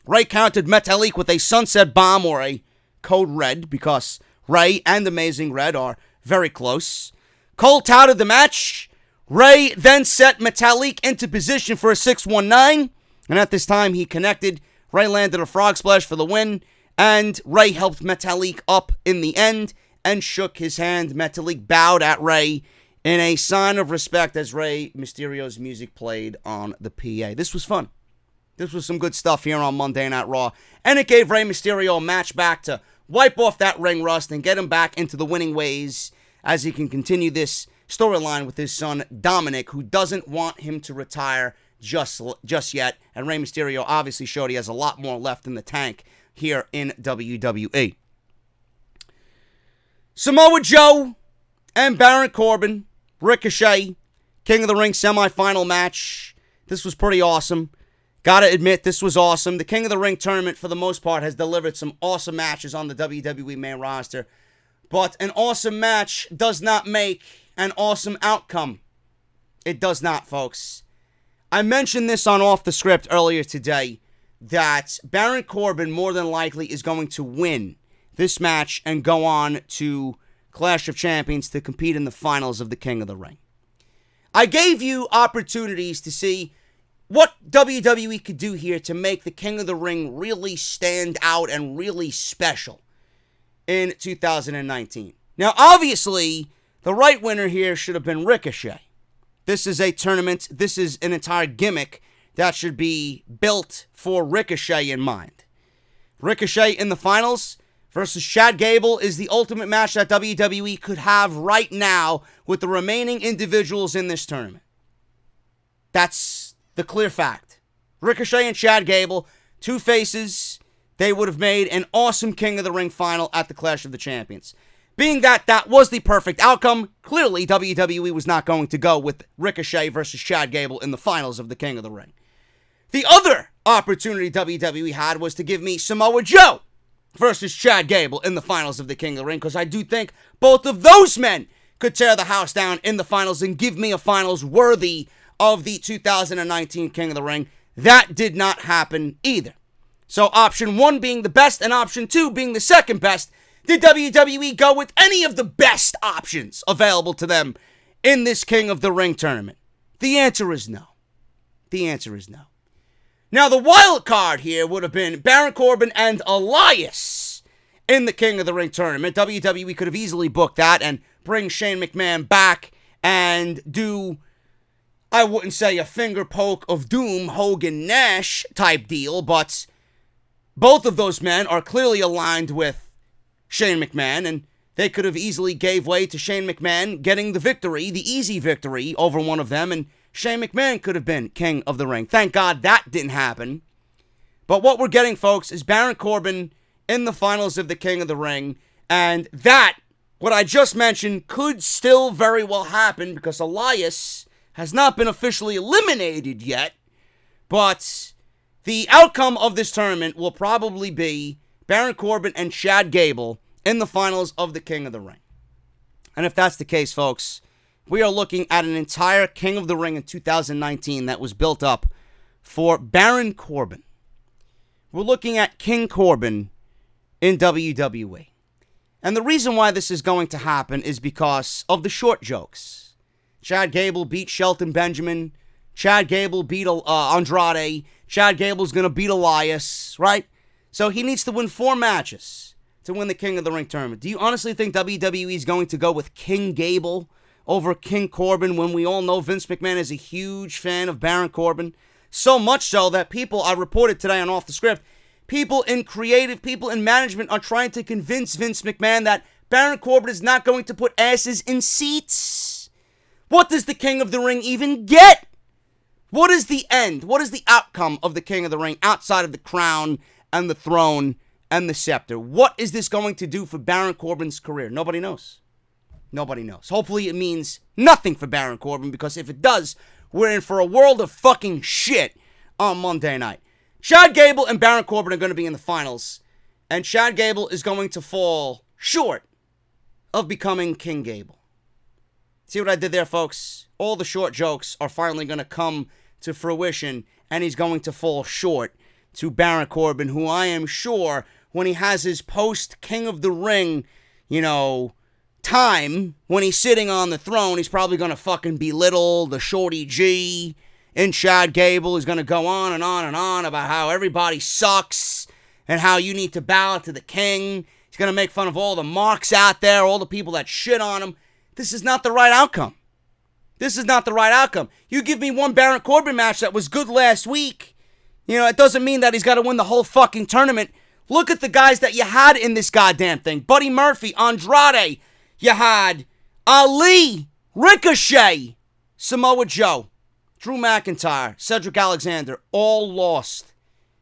Rey countered Metalik with a sunset bomb or a code red because Rey and Amazing Red are very close. Cole touted the match. Rey then set Metalik into position for a 619, and at this time he connected. Rey landed a frog splash for the win, and Rey helped Metalik up in the end and shook his hand. Metalik bowed at Rey in a sign of respect as Rey Mysterio's music played on the PA. This was fun. This was some good stuff here on Monday Night Raw, and it gave Rey Mysterio a match back to wipe off that ring rust and get him back into the winning ways as he can continue this storyline with his son Dominic, who doesn't want him to retire just yet. And Rey Mysterio obviously showed he has a lot more left in the tank here in WWE. Samoa Joe and Baron Corbin, Ricochet, King of the Ring semifinal match. This was pretty awesome. Gotta admit, this was awesome. The King of the Ring tournament, for the most part, has delivered some awesome matches on the WWE main roster. But an awesome match does not make an awesome outcome. It does not, folks. I mentioned this on Off the Script earlier today, that Baron Corbin more than likely is going to win this match and go on to Clash of Champions to compete in the finals of the King of the Ring. I gave you opportunities to see what WWE could do here to make the King of the Ring really stand out and really special in 2019. Now, obviously, the right winner here should have been Ricochet. This is a tournament, this is an entire gimmick that should be built for Ricochet in mind. Ricochet in the finals versus Chad Gable is the ultimate match that WWE could have right now with the remaining individuals in this tournament. That's the clear fact. Ricochet and Chad Gable, two faces they would have made an awesome King of the Ring final at the Clash of the Champions. Being that that was the perfect outcome, clearly WWE was not going to go with Ricochet versus Chad Gable in the finals of the King of the Ring. The other opportunity WWE had was to give me Samoa Joe versus Chad Gable in the finals of the King of the Ring, because I do think both of those men could tear the house down in the finals and give me a finals worthy of the 2019 King of the Ring. That did not happen either. So option 1 being the best and option 2 being the second best, did WWE go with any of the best options available to them in this King of the Ring tournament? The answer is no. The answer is no. Now, the wild card here would have been Baron Corbin and Elias in the King of the Ring tournament. WWE could have easily booked that and bring Shane McMahon back and do, I wouldn't say a finger poke of doom, Hogan Nash type deal, but both of those men are clearly aligned with Shane McMahon, and they could have easily gave way to Shane McMahon getting the victory, the easy victory over one of them, and Shane McMahon could have been King of the Ring. Thank God that didn't happen. But what we're getting, folks, is Baron Corbin in the finals of the King of the Ring, and that, what I just mentioned, could still very well happen because Elias has not been officially eliminated yet, but the outcome of this tournament will probably be Baron Corbin and Chad Gable in the finals of the King of the Ring. And if that's the case, folks, we are looking at an entire King of the Ring in 2019 that was built up for Baron Corbin. We're looking at King Corbin in WWE. And the reason why this is going to happen is because of the short jokes. Chad Gable beat Shelton Benjamin. Chad Gable beat Andrade. Chad Gable's going to beat Elias, right? So he needs to win 4 matches to win the King of the Ring tournament. Do you honestly think WWE is going to go with King Gable over King Corbin when we all know Vince McMahon is a huge fan of Baron Corbin? So much so that people, I reported today on Off the Script, people in creative, people in management are trying to convince Vince McMahon that Baron Corbin is not going to put asses in seats. What does the King of the Ring even get? What is the end? What is the outcome of the King of the Ring outside of the crown and the throne and the scepter? What is this going to do for Baron Corbin's career? Nobody knows. Nobody knows. Hopefully it means nothing for Baron Corbin, because if it does, we're in for a world of fucking shit on Monday night. Chad Gable and Baron Corbin are going to be in the finals, and Chad Gable is going to fall short of becoming King Gable. See what I did there, folks? All the short jokes are finally going to come to fruition, and he's going to fall short to Baron Corbin, who I am sure when he has his post-King of the Ring, time, when he's sitting on the throne, he's probably going to fucking belittle the Shorty G and Chad Gable. He's going to go on and on and on about how everybody sucks and how you need to bow to the king. He's going to make fun of all the marks out there, all the people that shit on him. This is not the right outcome. This is not the right outcome. You give me one Baron Corbin match that was good last week, it doesn't mean that he's got to win the whole fucking tournament. Look at the guys that you had in this goddamn thing. Buddy Murphy, Andrade. You had Ali, Ricochet, Samoa Joe, Drew McIntyre, Cedric Alexander, all lost.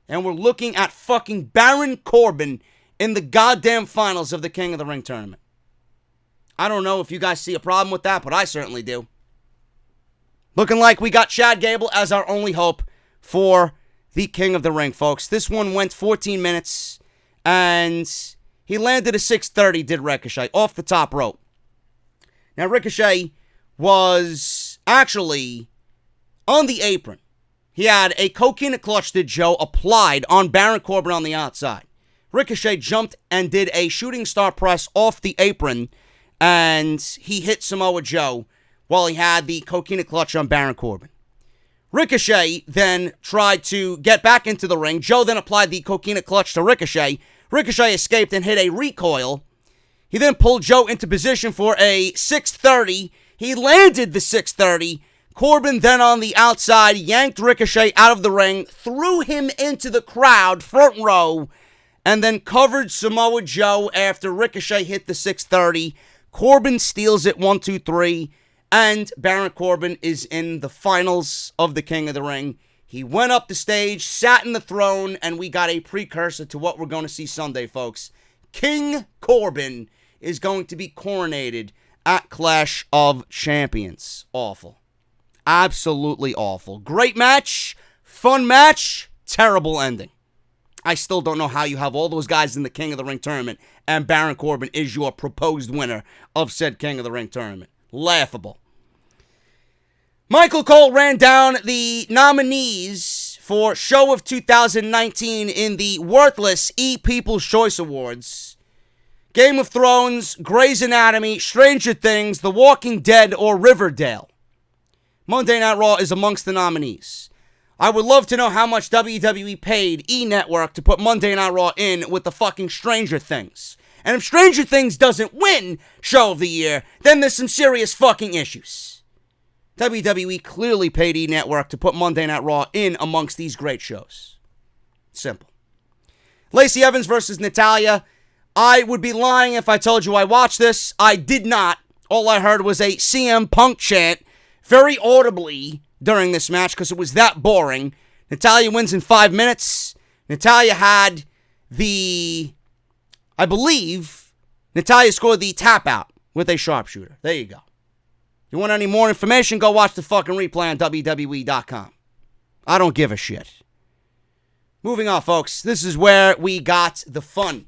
And we're looking at fucking Baron Corbin in the goddamn finals of the King of the Ring tournament. I don't know if you guys see a problem with that, but I certainly do. Looking like we got Chad Gable as our only hope for the King of the Ring, folks. This one went 14 minutes, and he landed a 630, did Ricochet, off the top rope. Now, Ricochet was actually on the apron. He had a coquina clutch, did Joe, applied on Baron Corbin on the outside. Ricochet jumped and did a shooting star press off the apron, and he hit Samoa Joe while he had the coquina clutch on Baron Corbin. Ricochet then tried to get back into the ring. Joe then applied the coquina clutch to Ricochet. Ricochet escaped and hit a recoil. He then pulled Joe into position for a 630. He landed the 630. Corbin then on the outside yanked Ricochet out of the ring, threw him into the crowd, front row, and then covered Samoa Joe after Ricochet hit the 630. Corbin steals it 1, 2, 3. And Baron Corbin is in the finals of the King of the Ring. He went up the stage, sat in the throne, and we got a precursor to what we're going to see Sunday, folks. King Corbin is going to be coronated at Clash of Champions. Awful. Absolutely awful. Great match, fun match, terrible ending. I still don't know how you have all those guys in the King of the Ring tournament and Baron Corbin is your proposed winner of said King of the Ring tournament. Laughable. Michael Cole ran down the nominees for Show of 2019 in the worthless People's Choice Awards. Game of Thrones, Grey's Anatomy, Stranger Things, The Walking Dead, or Riverdale. Monday Night Raw is amongst the nominees. I would love to know how much WWE paid E-Network to put Monday Night Raw in with the fucking Stranger Things. And if Stranger Things doesn't win Show of the Year, then there's some serious fucking issues. WWE clearly paid E-Network to put Monday Night Raw in amongst these great shows. Simple. Lacey Evans versus Natalya. I would be lying if I told you I watched this. I did not. All I heard was a CM Punk chant very audibly during this match because it was that boring. Natalya wins in 5 minutes. Natalya had I believe, Natalya scored the tap out with a sharpshooter. There you go. You want any more information, go watch the fucking replay on WWE.com. I don't give a shit. Moving on, folks. This is where we got the fun.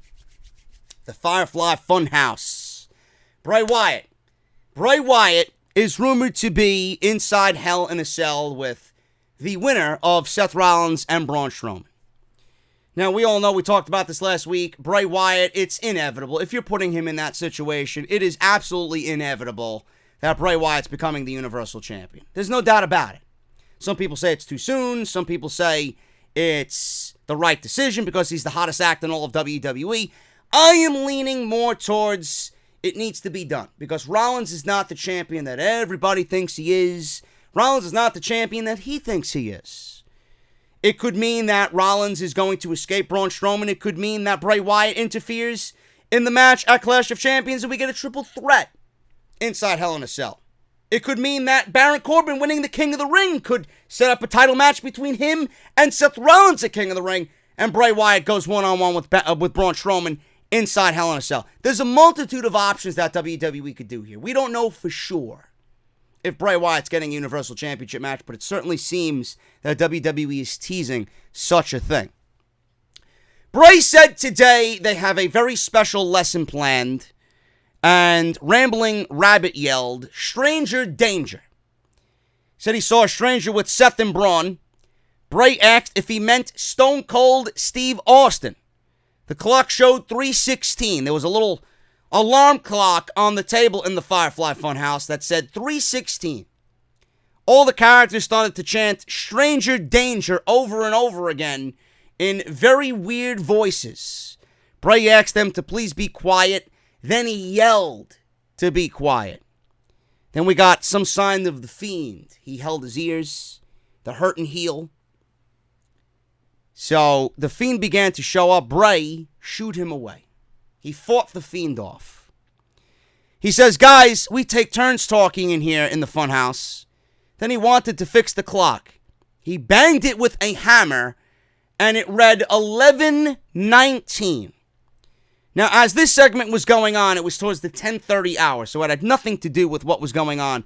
The Firefly Funhouse. Bray Wyatt. Bray Wyatt is rumored to be inside Hell in a Cell with the winner of Seth Rollins and Braun Strowman. Now, we all know, we talked about this last week, Bray Wyatt, it's inevitable. If you're putting him in that situation, it is absolutely inevitable that Bray Wyatt's becoming the Universal Champion. There's no doubt about it. Some people say it's too soon. Some people say it's the right decision because he's the hottest act in all of WWE. I am leaning more towards it needs to be done because Rollins is not the champion that everybody thinks he is. Rollins is not the champion that he thinks he is. It could mean that Rollins is going to escape Braun Strowman. It could mean that Bray Wyatt interferes in the match at Clash of Champions and we get a triple threat inside Hell in a Cell. It could mean that Baron Corbin winning the King of the Ring could set up a title match between him and Seth Rollins at King of the Ring, and Bray Wyatt goes one-on-one with Braun Strowman inside Hell in a Cell. There's a multitude of options that WWE could do here. We don't know for sure if Bray Wyatt's getting a Universal Championship match, but it certainly seems that WWE is teasing such a thing. Bray said today they have a very special lesson planned, and Rambling Rabbit yelled, "Stranger danger." Said he saw a stranger with Seth and Braun. Bray asked if he meant Stone Cold Steve Austin. The clock showed 3:16. There was a little alarm clock on the table in the Firefly Funhouse that said 3:16. All the characters started to chant "Stranger danger" over and over again in very weird voices. Bray asked them to please be quiet. Then he yelled to be quiet. Then we got some sign of the Fiend. He held his ears, the hurt and heel. So the Fiend began to show up. Bray shooed him away. He fought the Fiend off. He says, "Guys, we take turns talking in here in the Funhouse." Then he wanted to fix the clock. He banged it with a hammer, and it read 11:19. Now, as this segment was going on, it was towards the 10:30 hour, so it had nothing to do with what was going on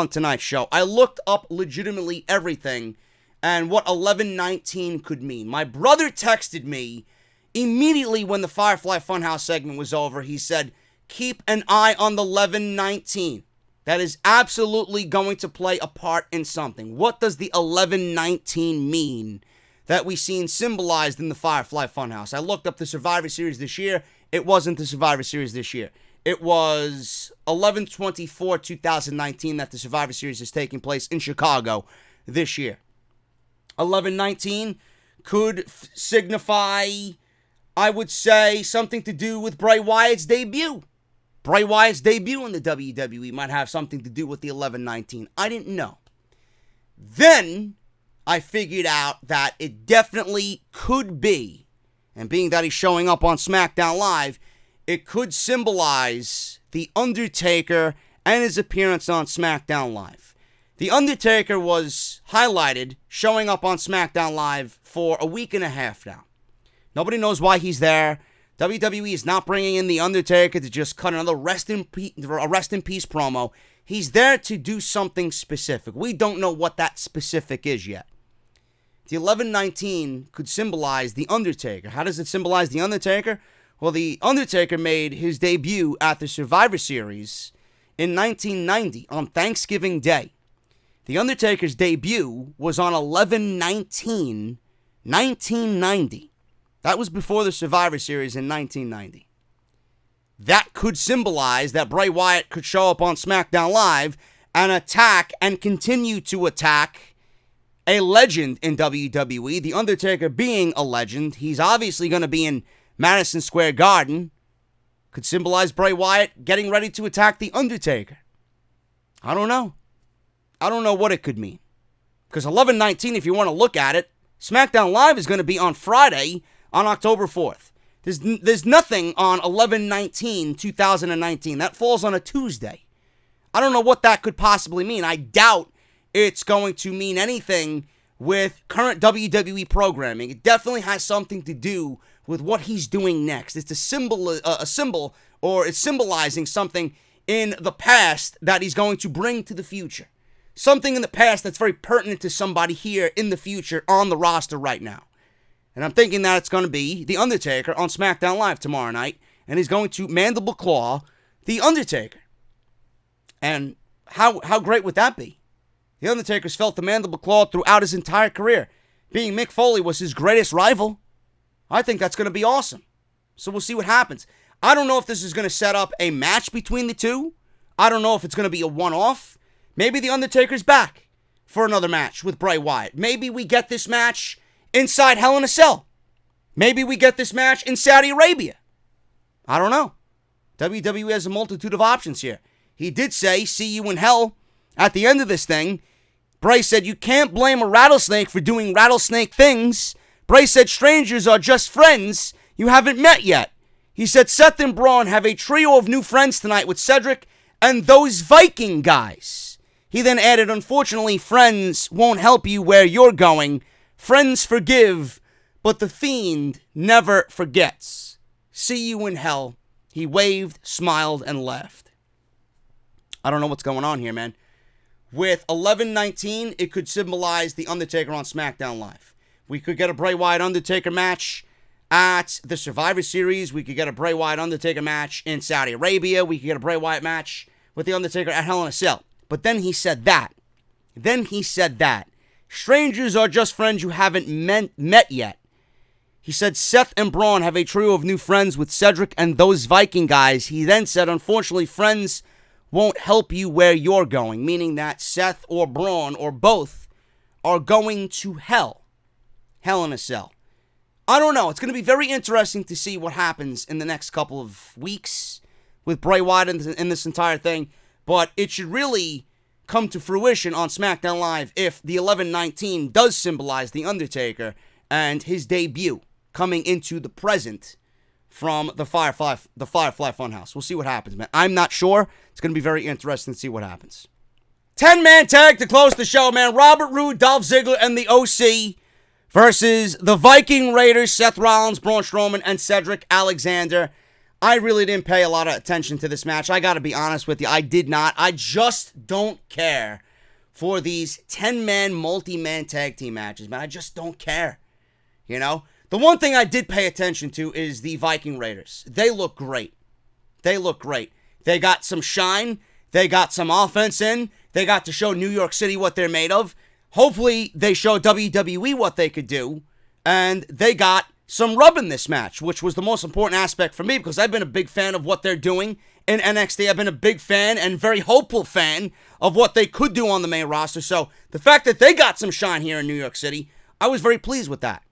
tonight's show. I looked up legitimately everything and what 11:19 could mean. My brother texted me immediately when the Firefly Funhouse segment was over. He said, "Keep an eye on the 11:19. That is absolutely going to play a part in something." What does the 11:19 mean that we seen symbolized in the Firefly Funhouse? I looked up the Survivor Series this year. It wasn't the Survivor Series this year. It was 11/24/2019 that the Survivor Series is taking place in Chicago this year. 11:19 could signify, I would say, something to do with Bray Wyatt's debut. Bray Wyatt's debut in the WWE might have something to do with the 11:19. I didn't know. Then I figured out that it definitely could be, and being that he's showing up on SmackDown Live, it could symbolize The Undertaker and his appearance on SmackDown Live. The Undertaker was highlighted showing up on SmackDown Live for a week and a half now. Nobody knows why he's there. WWE is not bringing in The Undertaker to just cut another rest in peace promo. He's there to do something specific. We don't know what that specific is yet. The 1119 could symbolize The Undertaker. How does it symbolize The Undertaker? Well, The Undertaker made his debut at the Survivor Series in 1990 on Thanksgiving Day. The Undertaker's debut was on 11/19/1990. That was before the Survivor Series in 1990. That could symbolize that Bray Wyatt could show up on SmackDown Live and attack and continue to attack a legend in WWE. The Undertaker being a legend. He's obviously going to be in Madison Square Garden. Could symbolize Bray Wyatt getting ready to attack The Undertaker. I don't know. I don't know what it could mean. Because 11/19, if you want to look at it, SmackDown Live is going to be on Friday on October 4th. There's nothing on 11/19/2019. That falls on a Tuesday. I don't know what that could possibly mean. I doubt it's going to mean anything with current WWE programming. It definitely has something to do with what he's doing next. It's a symbol, or it's symbolizing something in the past that he's going to bring to the future. Something in the past that's very pertinent to somebody here in the future on the roster right now. And I'm thinking that it's going to be The Undertaker on SmackDown Live tomorrow night, and he's going to mandible claw The Undertaker. And how great would that be? The Undertaker's felt the mandible claw throughout his entire career. Being Mick Foley was his greatest rival. I think that's going to be awesome. So we'll see what happens. I don't know if this is going to set up a match between the two. I don't know if it's going to be a one-off. Maybe The Undertaker's back for another match with Bray Wyatt. Maybe we get this match inside Hell in a Cell. Maybe we get this match in Saudi Arabia. I don't know. WWE has a multitude of options here. He did say, "See you in hell," at the end of this thing. Bray said, "You can't blame a rattlesnake for doing rattlesnake things." Bray said, "Strangers are just friends you haven't met yet." He said, "Seth and Braun have a trio of new friends tonight with Cedric and those Viking guys." He then added, "Unfortunately, friends won't help you where you're going. Friends forgive, but the Fiend never forgets. See you in hell." He waved, smiled, and laughed. I don't know what's going on here, man. With 11/19, it could symbolize The Undertaker on SmackDown Live. We could get a Bray Wyatt Undertaker match at the Survivor Series. We could get a Bray Wyatt Undertaker match in Saudi Arabia. We could get a Bray Wyatt match with The Undertaker at Hell in a Cell. But then he said that. Strangers are just friends you haven't met yet. He said Seth and Braun have a trio of new friends with Cedric and those Viking guys. He then said, "Unfortunately, friends won't help you where you're going," meaning that Seth or Braun or both are going to hell. Hell in a Cell. I don't know. It's going to be very interesting to see what happens in the next couple of weeks with Bray Wyatt in this entire thing. But it should really come to fruition on SmackDown Live if the 11/19 does symbolize The Undertaker and his debut coming into the present from the Firefly Funhouse. We'll see what happens, man. I'm not sure. It's going to be very interesting to see what happens. 10-man tag to close the show, man. Robert Roode, Dolph Ziggler, and the OC versus the Viking Raiders, Seth Rollins, Braun Strowman, and Cedric Alexander. I really didn't pay a lot of attention to this match. I got to be honest with you. I did not. I just don't care for these 10-man, multi-man tag team matches, man. I just don't care. You know? The one thing I did pay attention to is the Viking Raiders. They look great. They got some shine. They got some offense in. They got to show New York City what they're made of. Hopefully, they show WWE what they could do. And they got some rub in this match, which was the most important aspect for me because I've been a big fan of what they're doing in NXT. I've been a big fan and very hopeful fan of what they could do on the main roster. So the fact that they got some shine here in New York City, I was very pleased with that.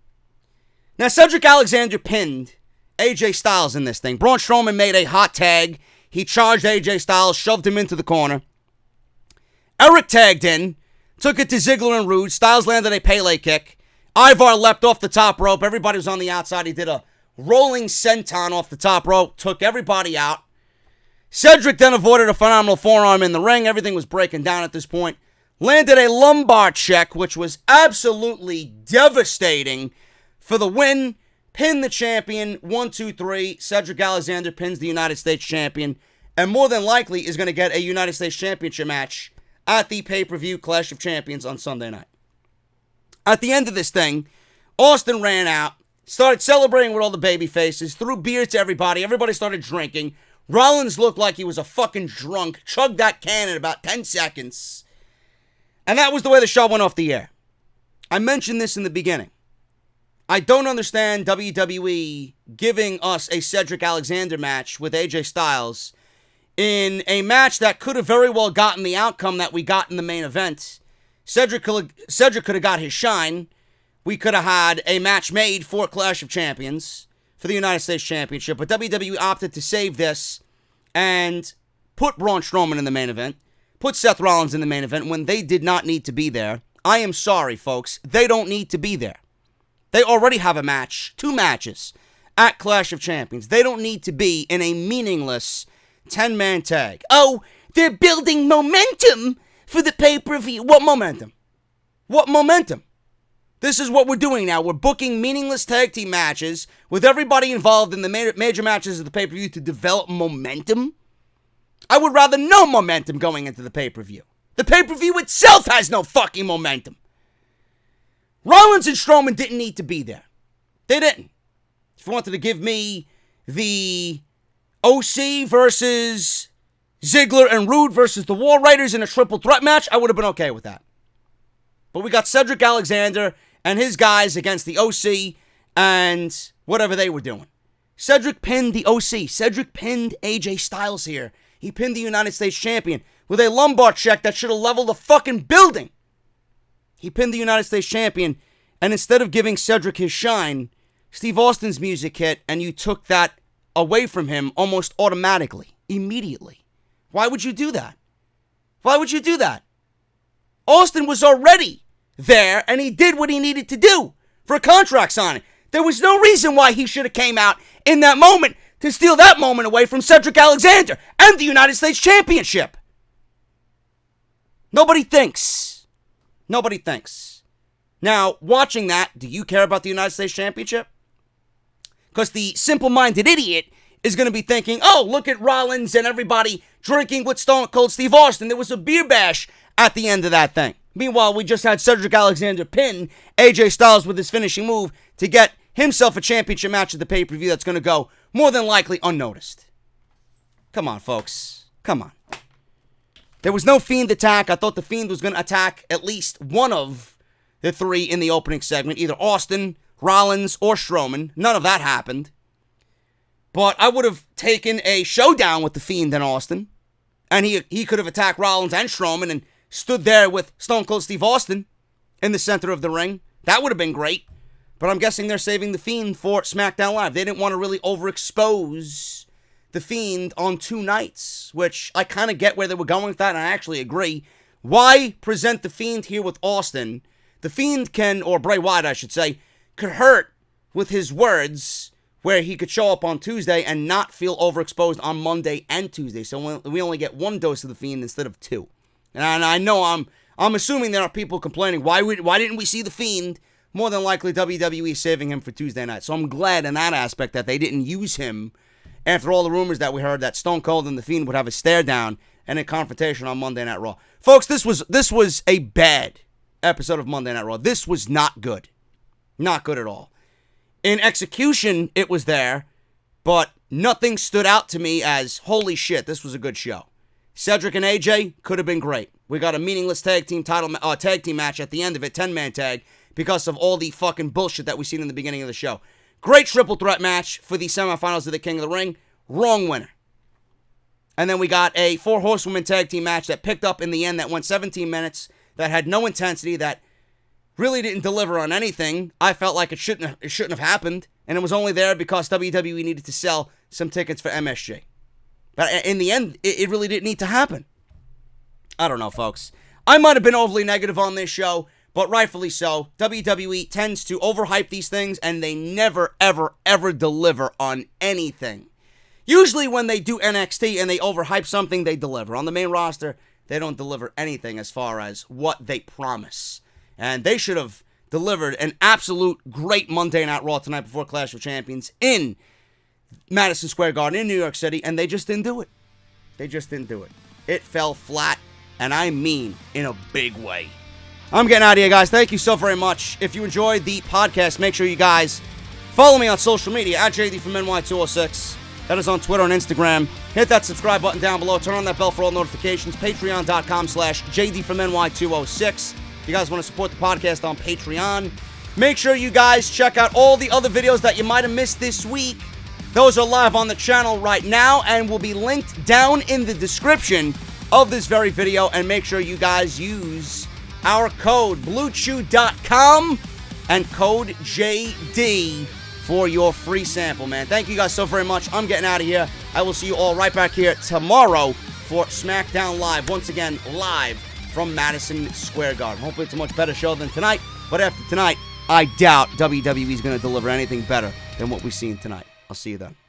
Now, Cedric Alexander pinned AJ Styles in this thing. Braun Strowman made a hot tag. He charged AJ Styles, shoved him into the corner. Eric tagged in, took it to Ziggler and Roode. Styles landed a Pele kick. Ivar leapt off the top rope. Everybody was on the outside. He did a rolling senton off the top rope. Took everybody out. Cedric then avoided a phenomenal forearm in the ring. Everything was breaking down at this point. landed a lumbar check, which was absolutely devastating for the win. Pinned the champion, 1, 2, 3. Cedric Alexander pins the United States champion, and more than likely is going to get a United States Championship match at the pay-per-view Clash of Champions on Sunday night. At the end of this thing, Austin ran out, started celebrating with all the baby faces, threw beer to everybody. Everybody started drinking. Rollins looked like he was a fucking drunk, chugged that can in about 10 seconds. And that was the way the show went off the air. I mentioned this in the beginning. I don't understand WWE giving us a Cedric Alexander match with AJ Styles in a match that could have very well gotten the outcome that we got in the main event. Cedric could have got his shine. We could have had a match made for Clash of Champions for the United States Championship, but WWE opted to save this and put Braun Strowman in the main event, put Seth Rollins in the main event when they did not need to be there. I am sorry, folks. They don't need to be there. They already have a match, 2 matches, at Clash of Champions. They don't need to be in a meaningless 10-man tag. Oh, they're building momentum for the pay-per-view. What momentum? What momentum? This is what we're doing now. We're booking meaningless tag team matches with everybody involved in the major matches of the pay-per-view to develop momentum. I would rather no momentum going into the pay-per-view. The pay-per-view itself has no fucking momentum. Rollins and Strowman didn't need to be there. They didn't. If you wanted to give me the OC versus Ziggler and Roode versus the War Raiders in a triple threat match, I would have been okay with that. But we got Cedric Alexander and his guys against the OC and whatever they were doing. Cedric pinned the OC. Cedric pinned AJ Styles here. He pinned the United States champion with a lumbar check that should have leveled the fucking building. He pinned the United States champion, and instead of giving Cedric his shine, Steve Austin's music hit, and you took that away from him almost automatically, immediately. Why would you do that? Why would you do that? Austin was already there, and he did what he needed to do for a contract signing. There was no reason why he should have came out in that moment to steal that moment away from Cedric Alexander and the United States Championship. Nobody thinks. Nobody thinks. Now, watching that, do you care about the United States Championship? Because the simple-minded idiot is going to be thinking, oh, look at Rollins and everybody drinking with Stone Cold Steve Austin. There was a beer bash at the end of that thing. Meanwhile, we just had Cedric Alexander pin AJ Styles with his finishing move to get himself a championship match at the pay-per-view that's going to go more than likely unnoticed. Come on, folks. Come on. There was no Fiend attack. I thought the Fiend was going to attack at least one of the 3 in the opening segment. Either Austin, Rollins, or Strowman. None of that happened. But I would have taken a showdown with the Fiend and Austin. And he could have attacked Rollins and Strowman and stood there with Stone Cold Steve Austin in the center of the ring. That would have been great. But I'm guessing they're saving the Fiend for SmackDown Live. They didn't want to really overexpose the Fiend on 2 nights, which I kind of get where they were going with that, and I actually agree. Why present the Fiend here with Austin? The Fiend can, or Bray Wyatt, I should say, could hurt with his words where he could show up on Tuesday and not feel overexposed on Monday and Tuesday. So we only get 1 dose of the Fiend instead of 2. And I know I'm assuming there are people complaining, why didn't we see the Fiend? More than likely WWE saving him for Tuesday night. So I'm glad in that aspect that they didn't use him after all the rumors that we heard that Stone Cold and The Fiend would have a stare down and a confrontation on Monday Night Raw. Folks, this was a bad episode of Monday Night Raw. This was not good. Not good at all. In execution, it was there, but nothing stood out to me as, holy shit, this was a good show. Cedric and AJ could have been great. We got a meaningless tag team match at the end of it, 10-man tag, because of all the fucking bullshit that we seen in the beginning of the show. Great triple threat match for the semifinals of the King of the Ring. Wrong winner. And then we got a 4 horsewoman tag team match that picked up in the end that went 17 minutes, that had no intensity, that really didn't deliver on anything. I felt like it shouldn't have happened, and it was only there because WWE needed to sell some tickets for MSG. But in the end, it really didn't need to happen. I don't know, folks. I might have been overly negative on this show, but rightfully so. WWE tends to overhype these things, and they never, ever, ever deliver on anything. Usually when they do NXT and they overhype something, they deliver. On the main roster, they don't deliver anything as far as what they promise. And they should have delivered an absolute great Monday Night Raw tonight before Clash of Champions in Madison Square Garden in New York City, and they just didn't do it. They just didn't do it. It fell flat, and I mean in a big way. I'm getting out of here, guys. Thank you so very much. If you enjoyed the podcast, make sure you guys follow me on social media at JD from NY206. That is on Twitter and Instagram. Hit that subscribe button down below. Turn on that bell for all notifications. Patreon.com/JD from NY206. If you guys want to support the podcast on Patreon, make sure you guys check out all the other videos that you might have missed this week. Those are live on the channel right now and will be linked down in the description of this very video. And make sure you guys use our code BlueChew.com and code JD for your free sample, man. Thank you guys so very much. I'm getting out of here. I will see you all right back here tomorrow for SmackDown Live. Once again, live from Madison Square Garden. Hopefully it's a much better show than tonight. But after tonight, I doubt WWE is going to deliver anything better than what we've seen tonight. I'll see you then.